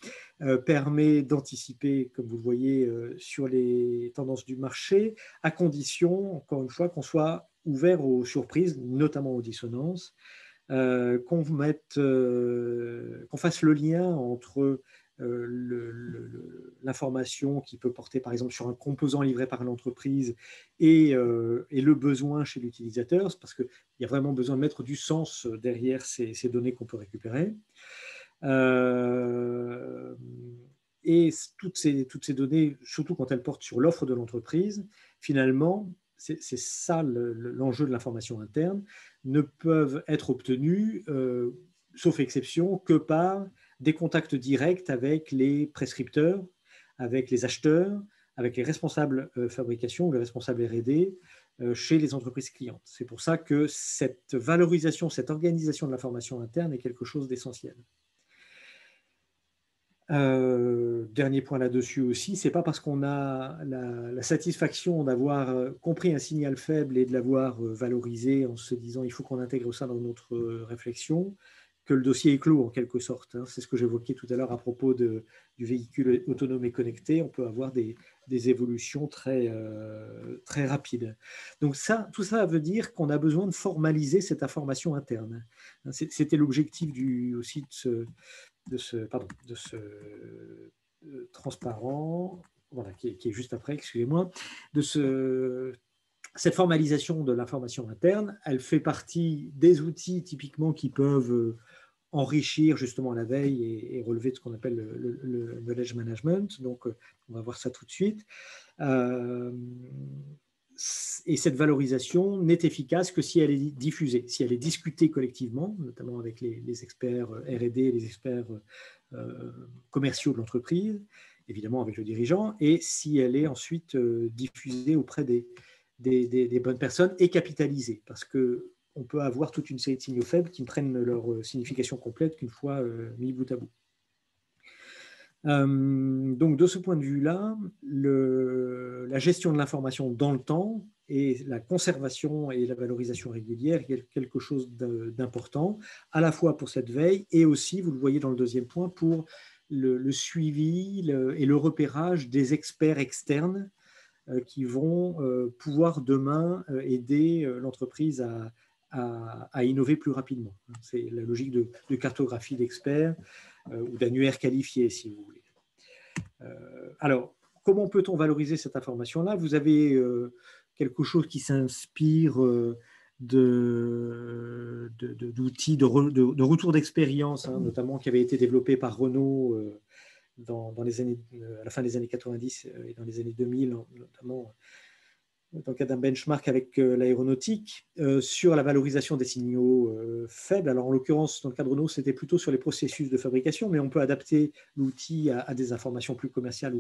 permet d'anticiper, comme vous le voyez, sur les tendances du marché, à condition, encore une fois, qu'on soit ouvert aux surprises, notamment aux dissonances, qu'on fasse le lien entre l'information qui peut porter par exemple sur un composant livré par l'entreprise et le besoin chez l'utilisateur, parce qu'il y a vraiment besoin de mettre du sens derrière ces données qu'on peut récupérer. Et toutes ces données, surtout quand elles portent sur l'offre de l'entreprise, finalement, c'est ça l'enjeu de l'information interne, ne peuvent être obtenues, sauf exception, que par des contacts directs avec les prescripteurs, avec les acheteurs, avec les responsables fabrication, les responsables R&D chez les entreprises clientes. C'est pour ça que cette valorisation, cette organisation de l'information interne est quelque chose d'essentiel. Dernier point là-dessus aussi, c'est pas parce qu'on a la satisfaction d'avoir compris un signal faible et de l'avoir valorisé en se disant il faut qu'on intègre ça dans notre réflexion que le dossier est clos en quelque sorte. C'est ce que j'évoquais tout à l'heure à propos du véhicule autonome et connecté. On peut avoir des évolutions très rapides. Donc tout ça veut dire qu'on a besoin de formaliser cette information interne. C'était l'objectif aussi de ce transparent, voilà, qui est juste après, excusez-moi, cette formalisation de l'information interne, elle fait partie des outils typiquement qui peuvent enrichir justement la veille et relever de ce qu'on appelle le knowledge management. Donc, on va voir ça tout de suite. Et cette valorisation n'est efficace que si elle est diffusée, si elle est discutée collectivement, notamment avec les experts R&D, les experts commerciaux de l'entreprise, évidemment avec le dirigeant, et si elle est ensuite diffusée auprès des bonnes personnes et capitalisée, parce qu'on peut avoir toute une série de signaux faibles qui ne prennent leur signification complète qu'une fois mis bout à bout. Donc, de ce point de vue-là, la gestion de l'information dans le temps et la conservation et la valorisation régulière est quelque chose d'important, à la fois pour cette veille et aussi, vous le voyez dans le deuxième point, pour le suivi et le repérage des experts externes qui vont pouvoir demain aider l'entreprise à innover plus rapidement. C'est la logique de cartographie d'experts ou d'annuaire qualifié, si vous voulez. Alors, comment peut-on valoriser cette information-là? Vous avez quelque chose qui s'inspire d'outils de retour d'expérience, notamment qui avait été développé par Renault à la fin des années 90 et dans les années 2000, notamment dans le cadre d'un benchmark avec l'aéronautique, sur la valorisation des signaux faibles. Alors, en l'occurrence, dans le cas de Renault, c'était plutôt sur les processus de fabrication, mais on peut adapter l'outil à des informations plus commerciales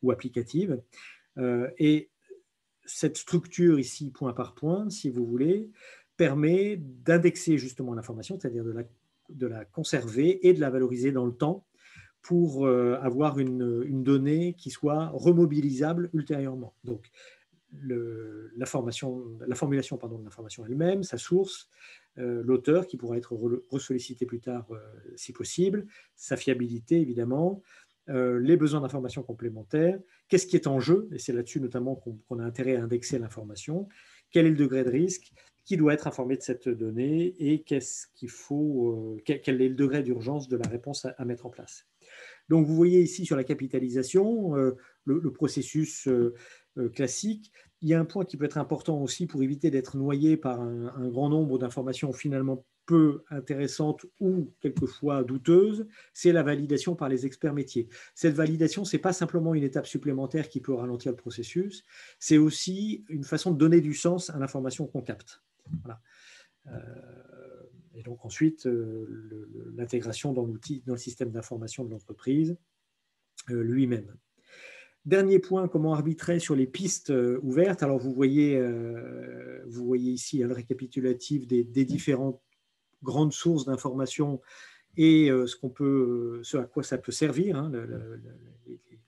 ou applicatives. Et cette structure ici, point par point, si vous voulez, permet d'indexer justement l'information, c'est-à-dire de la conserver et de la valoriser dans le temps pour avoir une donnée qui soit remobilisable ultérieurement. Donc, la formulation de l'information elle-même, sa source, l'auteur qui pourra être ressollicité plus tard si possible, sa fiabilité évidemment, les besoins d'information complémentaires, qu'est-ce qui est en jeu, et c'est là-dessus notamment qu'on a intérêt à indexer l'information, quel est le degré de risque, qui doit être informé de cette donnée et qu'est-ce qu'il faut, quel est le degré d'urgence de la réponse à mettre en place. Donc, vous voyez ici sur la capitalisation, le processus classique. Il y a un point qui peut être important aussi pour éviter d'être noyé par un grand nombre d'informations finalement peu intéressantes ou quelquefois douteuses, c'est la validation par les experts métiers. Cette validation, ce n'est pas simplement une étape supplémentaire qui peut ralentir le processus, c'est aussi une façon de donner du sens à l'information qu'on capte. Voilà. Et donc ensuite, l'intégration dans l'outil, dans le système d'information de l'entreprise lui-même. Dernier point, comment arbitrer sur les pistes ouvertes. Alors vous voyez ici le récapitulatif des différentes grandes sources d'informations et ce à quoi ça peut servir,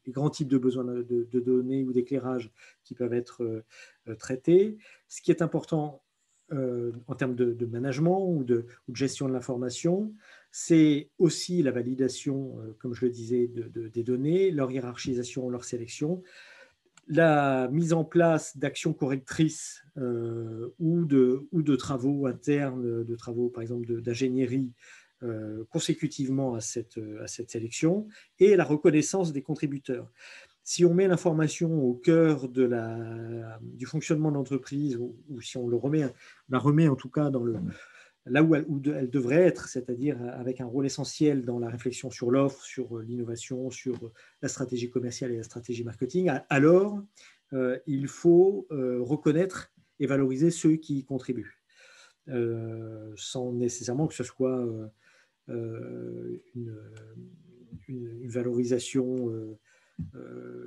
les grands types de besoins de données ou d'éclairage qui peuvent être traités. Ce qui est important en termes de management ou de gestion de l'information, c'est aussi la validation, comme je le disais, des données, leur hiérarchisation, leur sélection, la mise en place d'actions correctrices ou de travaux internes, de travaux par exemple d'ingénierie consécutivement à cette sélection, et la reconnaissance des contributeurs. Si on met l'information au cœur du fonctionnement de l'entreprise, ou si on la remet en tout cas là où elle devrait être, c'est-à-dire avec un rôle essentiel dans la réflexion sur l'offre, sur l'innovation, sur la stratégie commerciale et la stratégie marketing, alors il faut reconnaître et valoriser ceux qui y contribuent, sans nécessairement que ce soit une valorisation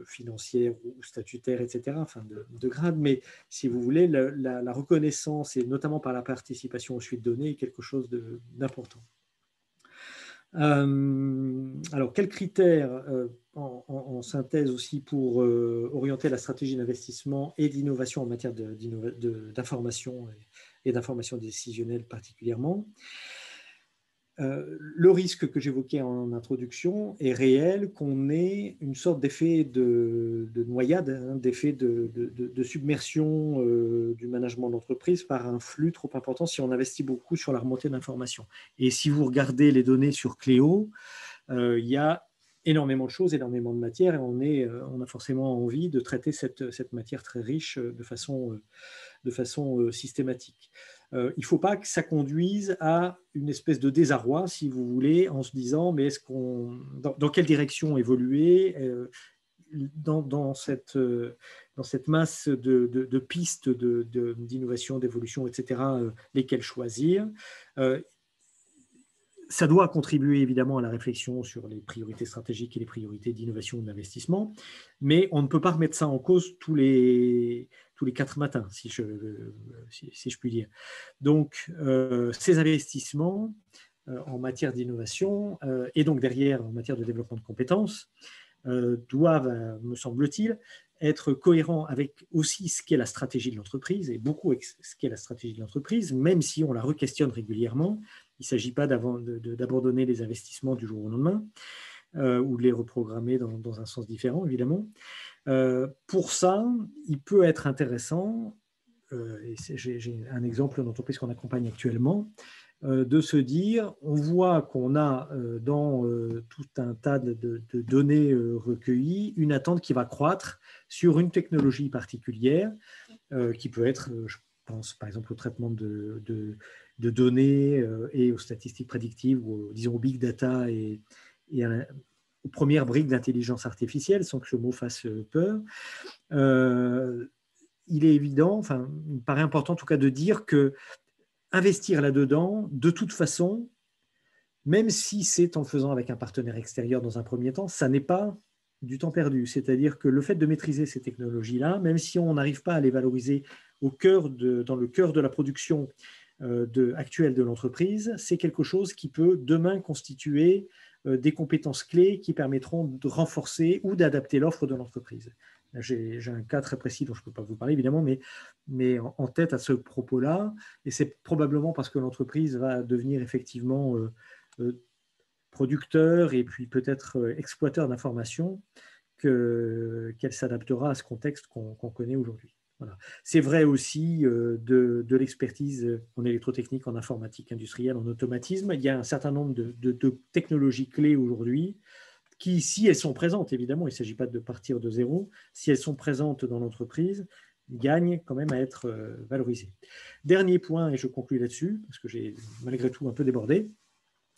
financière ou statutaire, etc., enfin de grade, mais si vous voulez, la reconnaissance, et notamment par la participation aux suites de données, est quelque chose d'important. Alors, quels critères, en synthèse aussi, pour orienter la stratégie d'investissement et d'innovation en matière d'information et d'information décisionnelle particulièrement? Le risque que j'évoquais en introduction est réel, qu'on ait une sorte d'effet de noyade, d'effet de submersion du management d'entreprise par un flux trop important si on investit beaucoup sur la remontée d'informations. Et si vous regardez les données sur Cléo, il y a énormément de choses, énormément de matière, et on a forcément envie de traiter cette matière très riche de façon systématique. Il ne faut pas que ça conduise à une espèce de désarroi, si vous voulez, en se disant, mais dans quelle direction évoluer dans cette masse de pistes d'innovation, d'évolution, etc., lesquelles choisir. Ça doit contribuer évidemment à la réflexion sur les priorités stratégiques et les priorités d'innovation ou d'investissement, mais on ne peut pas remettre ça en cause tous les 4 matins, si je puis dire. Donc, ces investissements en matière d'innovation et donc derrière en matière de développement de compétences doivent, me semble-t-il, être cohérents avec aussi ce qu'est la stratégie de l'entreprise, et beaucoup avec ce qu'est la stratégie de l'entreprise, même si on la re-questionne régulièrement. Il ne s'agit pas d'abandonner les investissements du jour au lendemain ou de les reprogrammer dans un sens différent, évidemment. Pour ça, il peut être intéressant, et j'ai un exemple d'entreprise qu'on accompagne actuellement, de se dire, on voit qu'on a dans tout un tas de données recueillies une attente qui va croître sur une technologie particulière qui peut être, je pense par exemple au traitement de données et aux statistiques prédictives, ou disons au big data et aux premières briques d'intelligence artificielle, sans que ce mot fasse peur. Il est évident, enfin, il me paraît important en tout cas de dire que investir là-dedans, de toute façon, même si c'est en le faisant avec un partenaire extérieur dans un premier temps, ça n'est pas du temps perdu. C'est-à-dire que le fait de maîtriser ces technologies-là, même si on n'arrive pas à les valoriser dans le cœur de la production actuelle de l'entreprise, c'est quelque chose qui peut demain constituer des compétences clés qui permettront de renforcer ou d'adapter l'offre de l'entreprise. J'ai un cas très précis dont je ne peux pas vous parler, évidemment, mais en tête à ce propos-là, et c'est probablement parce que l'entreprise va devenir effectivement producteur et puis peut-être exploiteur d'informations qu'elle s'adaptera à ce contexte qu'on connaît aujourd'hui. Voilà. C'est vrai aussi de l'expertise en électrotechnique, en informatique industrielle, en automatisme. Il y a un certain nombre de technologies clés aujourd'hui qui, si elles sont présentes, évidemment, il ne s'agit pas de partir de zéro, si elles sont présentes dans l'entreprise, gagnent quand même à être valorisées. Dernier point, et je conclue là-dessus, parce que j'ai malgré tout un peu débordé,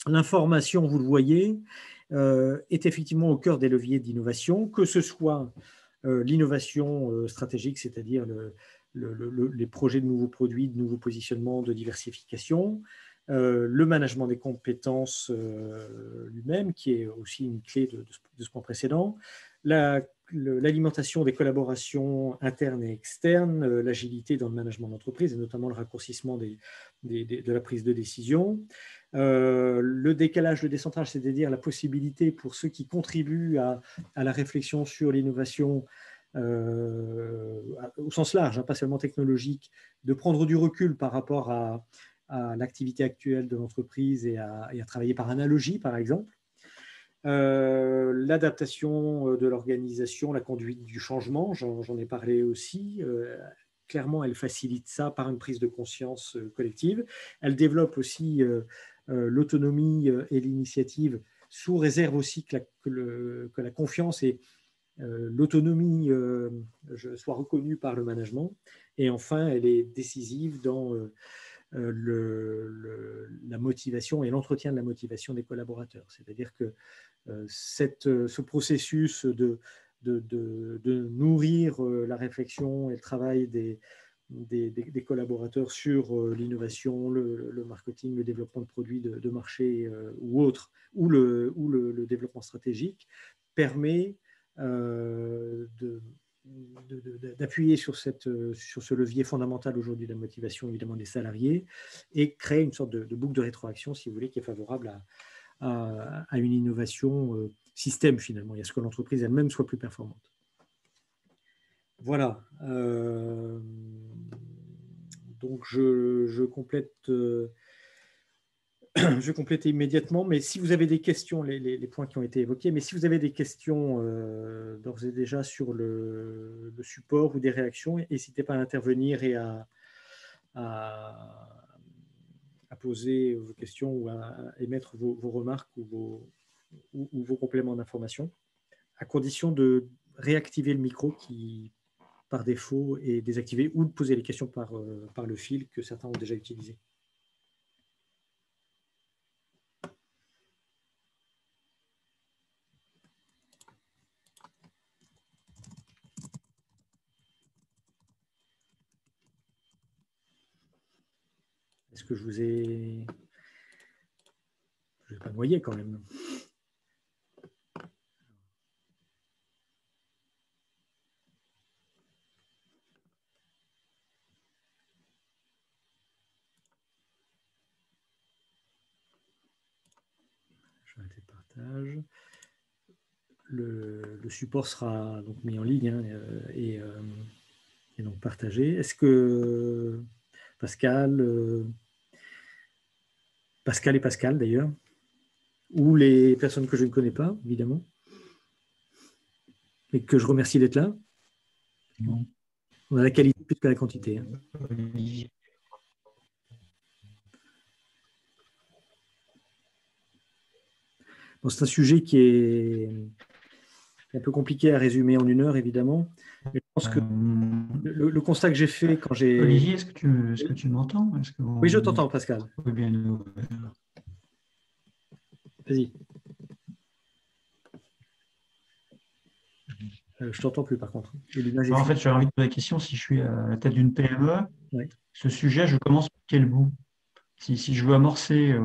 l'information, vous le voyez, est effectivement au cœur des leviers d'innovation, que ce soit l'innovation stratégique, c'est-à-dire les projets de nouveaux produits, de nouveaux positionnements, de diversification, le management des compétences lui-même, qui est aussi une clé de ce point précédent, l'alimentation des collaborations internes et externes, l'agilité dans le management d'entreprise, et notamment le raccourcissement de la prise de décision, le décalage, le décentrage, c'est-à-dire la possibilité pour ceux qui contribuent à la réflexion sur l'innovation au sens large, hein, pas seulement technologique, de prendre du recul par rapport à l'activité actuelle de l'entreprise et à travailler par analogie, par exemple. L'adaptation de l'organisation, la conduite du changement, j'en ai parlé aussi. Clairement, elle facilite ça par une prise de conscience collective. Elle développe aussi l'autonomie et l'initiative, sous réserve aussi que la confiance et l'autonomie soit reconnue par le management. Et enfin, elle est décisive dans la motivation et l'entretien de la motivation des collaborateurs. C'est-à-dire que ce processus de nourrir la réflexion et le travail des collaborateurs sur l'innovation, le marketing, le développement de produits de marché ou autre, ou le développement stratégique, permet d'appuyer sur ce levier fondamental aujourd'hui de la motivation évidemment des salariés et créer une sorte de boucle de rétroaction, si vous voulez, qui est favorable à une innovation système finalement, et à ce que l'entreprise elle-même soit plus performante. Voilà. Donc je complète je vais compléter immédiatement, mais si vous avez des questions, les points qui ont été évoqués, mais si vous avez des questions d'ores et déjà sur le support ou des réactions, n'hésitez pas à intervenir et à poser vos questions ou à émettre vos remarques ou vos compléments d'information, à condition de réactiver le micro qui, par défaut, est désactivé, ou de poser les questions par le fil que certains ont déjà utilisé. Est-ce que je vous ai... Je ne vais pas noyer quand même. Je vais arrêter le partage. Le support sera donc mis en ligne hein, et donc partagé. Est-ce que Pascal et Pascal d'ailleurs, ou les personnes que je ne connais pas, évidemment, et que je remercie d'être là. Non. On a la qualité plus que la quantité. Hein. Bon, c'est un sujet qui est un peu compliqué à résumer en une heure, évidemment. Mais je pense que le constat que j'ai fait quand j'ai... Olivier, est-ce que tu m'entends? Oui, je t'entends, Pascal. Bien nous... Vas-y. Je t'entends plus, par contre. En fait, j'aurais envie de poser la question, si je suis à la tête d'une PME, ouais. Ce sujet, je commence par quel bout? Si je veux amorcer...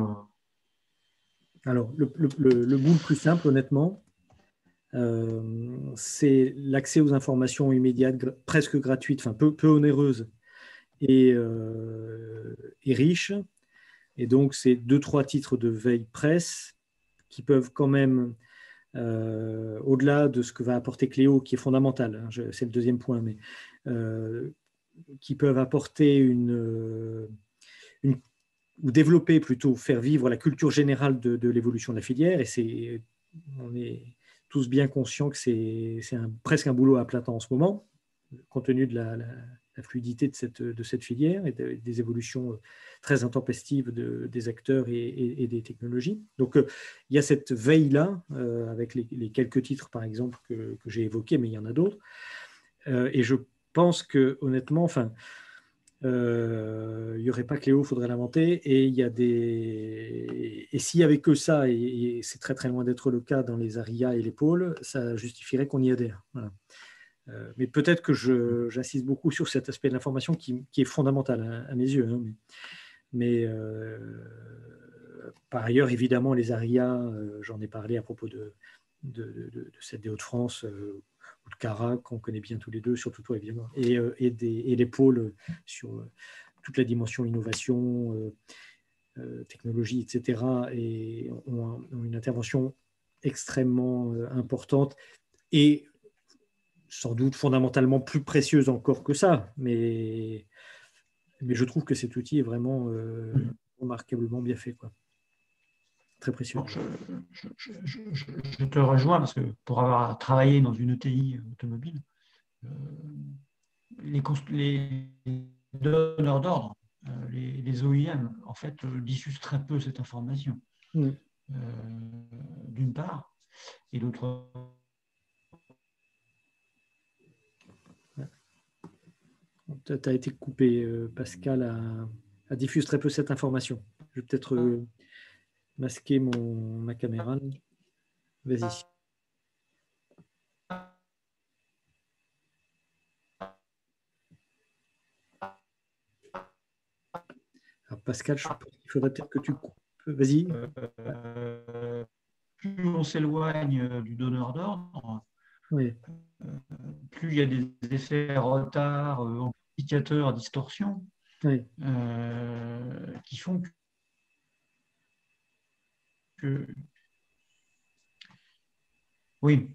Alors, le bout le plus simple, honnêtement, c'est l'accès aux informations immédiates, presque gratuites, enfin peu onéreuses et riches. Et donc, c'est 2-3 titres de veille presse qui peuvent quand même, au-delà de ce que va apporter Cléo, qui est fondamental, hein, c'est le deuxième point, mais qui peuvent apporter ou développer plutôt, faire vivre la culture générale de l'évolution de la filière. Et on est tous bien conscients que c'est presque un boulot à plein temps en ce moment, compte tenu de la fluidité de cette filière et des évolutions très intempestives des acteurs et des technologies. Donc, il y a cette veille-là, avec les quelques titres, par exemple, que j'ai évoqués, mais il y en a d'autres. Et je pense que, honnêtement, il n'y aurait pas Cléo, il faudrait l'inventer. Et s'il n'y avait que ça, et c'est très très loin d'être le cas dans les ARIA et les pôles, ça justifierait qu'on y adhère. Voilà. Mais peut-être que j'insiste beaucoup sur cet aspect de l'information qui est fondamental à mes yeux. Hein, mais par ailleurs, évidemment, les ARIA, j'en ai parlé à propos de cette des Hauts-de-France ou de Cara, qu'on connaît bien tous les deux, surtout toi évidemment, et les pôles sur toute la dimension innovation, technologie, etc., et ont une intervention extrêmement importante et sans doute fondamentalement plus précieuse encore que ça, mais je trouve que cet outil est vraiment remarquablement bien fait, quoi. Très précieux. Bon, je te rejoins parce que pour avoir travaillé dans une ETI automobile, les donneurs d'ordre, les OEM, en fait, diffusent très peu cette information, d'une part, et d'autre part. Tu as été coupé, Pascal a diffuse très peu cette information. Je vais peut-être masquer ma caméra. Vas-y. Alors Pascal, je pense qu'il faudrait peut-être que tu coupes. Vas-y. Plus on s'éloigne du donneur d'ordre, Oui. plus il y a des effets retard, amplificateurs, distorsions, Oui. qui font que... Oui.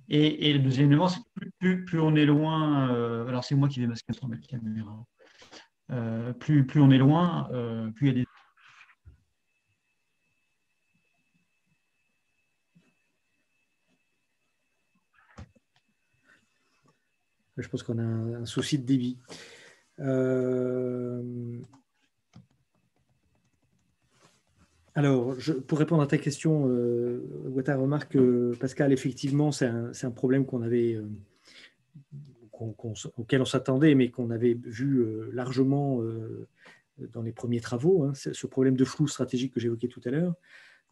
Et le deuxième élément, c'est que plus on est loin, alors c'est moi qui vais masquer sur ma caméra, plus on est loin, plus il y a des... Je pense qu'on a un souci de débit. Alors, pour répondre à ta question, ou à ta remarque, Pascal, effectivement, c'est un problème qu'on avait, auquel on s'attendait, mais qu'on avait vu largement dans les premiers travaux, hein, ce problème de flou stratégique que j'évoquais tout à l'heure.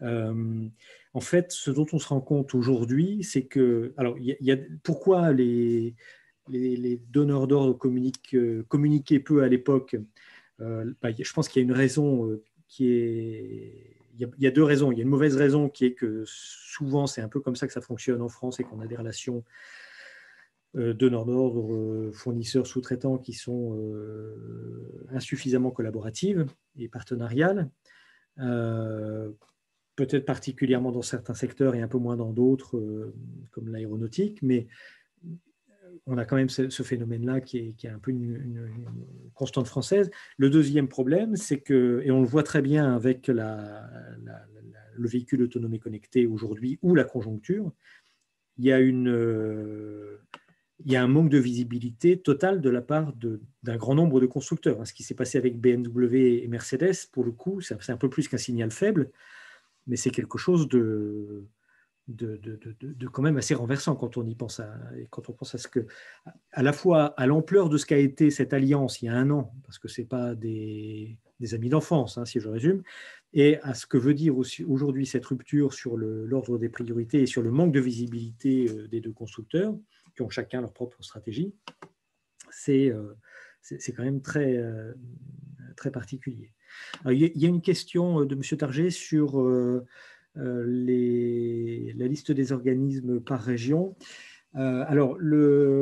En fait, ce dont on se rend compte aujourd'hui, c'est que, alors, pourquoi les donneurs d'ordre communiquaient peu à l'époque. Je pense qu'il y a une raison qui est... Il y a deux raisons. Il y a une mauvaise raison qui est que souvent, c'est un peu comme ça que ça fonctionne en France et qu'on a des relations donneurs d'ordre, fournisseurs, sous-traitants qui sont insuffisamment collaboratives et partenariales. Peut-être particulièrement dans certains secteurs et un peu moins dans d'autres, comme l'aéronautique, mais on a quand même ce phénomène-là qui est un peu une constante française. Le deuxième problème, c'est que, et on le voit très bien avec le véhicule autonome et connecté aujourd'hui ou la conjoncture, il y a un manque de visibilité totale de la part d'un grand nombre de constructeurs. Ce qui s'est passé avec BMW et Mercedes, pour le coup, c'est un peu plus qu'un signal faible, mais c'est quelque chose de quand même assez renversant quand on y pense quand on pense à ce que, à la fois à l'ampleur de ce qu'a été cette alliance il y a un an, parce que c'est pas des amis d'enfance, hein, si je résume, et à ce que veut dire aussi aujourd'hui cette rupture sur l'ordre des priorités et sur le manque de visibilité des deux constructeurs, qui ont chacun leur propre stratégie, c'est quand même très, très particulier. Alors, il y a une question de M. Target sur la liste des organismes par région. Alors, les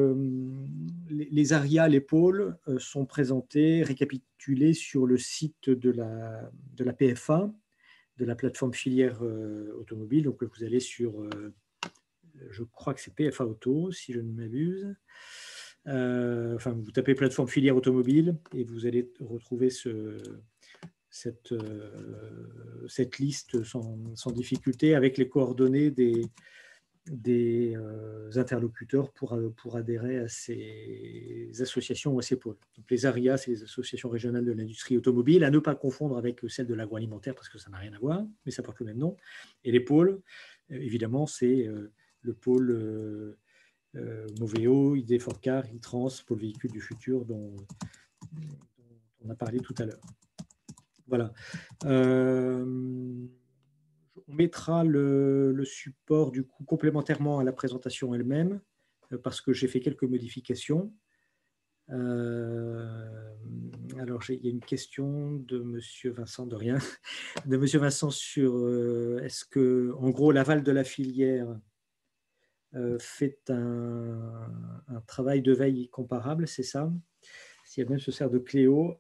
ARIA, les pôles, sont présentés, récapitulés sur le site de la PFA, de la plateforme filière automobile. Donc, vous allez sur, je crois que c'est PFA Auto, si je ne m'abuse. Vous tapez plateforme filière automobile et vous allez retrouver cette liste sans difficulté avec les coordonnées des interlocuteurs pour adhérer à ces associations ou à ces pôles. Donc les ARIA, c'est les associations régionales de l'industrie automobile, à ne pas confondre avec celles de l'agroalimentaire parce que ça n'a rien à voir, mais ça porte le même nom. Et les pôles, évidemment, c'est le pôle Moveo, ID Forcar, e-Trans, pôle véhicule du futur dont on a parlé tout à l'heure. Voilà. On mettra le support du coup complémentairement à la présentation elle-même parce que j'ai fait quelques modifications. Alors, il y a une question de Monsieur Vincent, de rien, de Monsieur Vincent sur est-ce que, en gros, l'aval de la filière fait un travail de veille comparable, c'est ça? Si elle-même se sert de Cléo,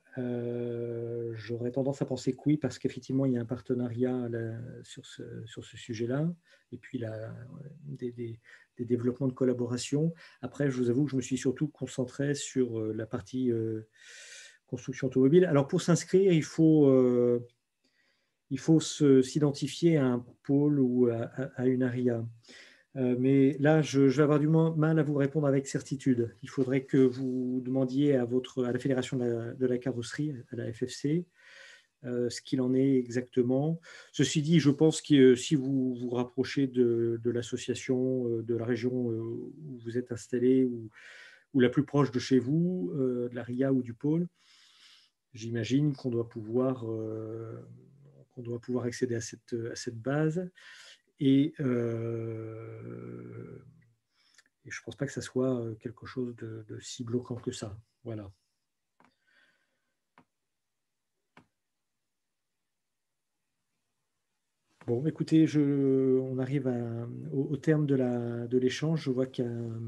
j'aurais tendance à penser que oui, parce qu'effectivement, il y a un partenariat sur ce sujet-là. Et puis, des développements de collaboration. Après, je vous avoue que je me suis surtout concentré sur la partie construction automobile. Alors, pour s'inscrire, il faut s'identifier à un pôle ou à une ARIA. Mais là, je vais avoir du mal à vous répondre avec certitude. Il faudrait que vous demandiez à la Fédération de la carrosserie, à la FFC, ce qu'il en est exactement. Ceci dit, je pense que si vous vous rapprochez de l'association, de la région où vous êtes installé ou la plus proche de chez vous, de la RIA ou du pôle, j'imagine qu'on doit pouvoir accéder à cette base. Et je ne pense pas que ça soit quelque chose de si bloquant que ça. Voilà. Bon, écoutez, on arrive au terme de l'échange. Je vois qu'un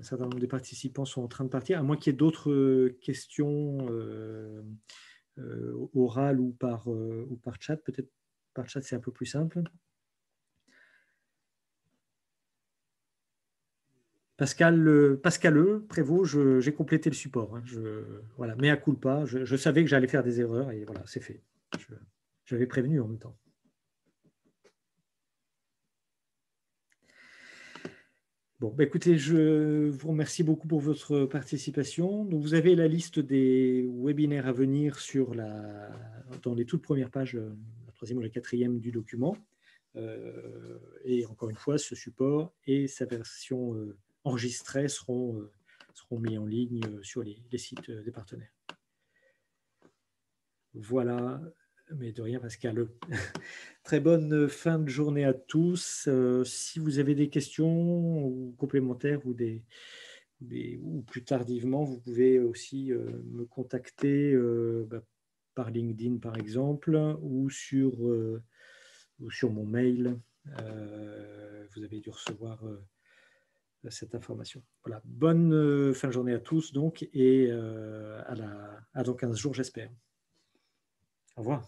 certain nombre de participants sont en train de partir, à moins qu'il y ait d'autres questions orales ou par chat. Peut-être par chat, c'est un peu plus simple. Pascal Prévost, j'ai complété le support. Hein, voilà, mea culpa. Je savais que j'allais faire des erreurs et voilà, c'est fait. J'avais prévenu en même temps. Bon, bah écoutez, je vous remercie beaucoup pour votre participation. Donc, vous avez la liste des webinaires à venir dans les toutes premières pages, la 3e ou la 4e du document. Et encore une fois, ce support et sa version enregistrée seront mis en ligne sur les sites des partenaires. Voilà, mais de rien, Pascal. Très bonne fin de journée à tous. Si vous avez des questions ou complémentaires ou plus tardivement, vous pouvez aussi me contacter par LinkedIn, par exemple, ou sur mon mail. Vous avez dû recevoir cette information. Voilà, bonne fin de journée à tous donc, et à dans 15 jours, j'espère. Au revoir.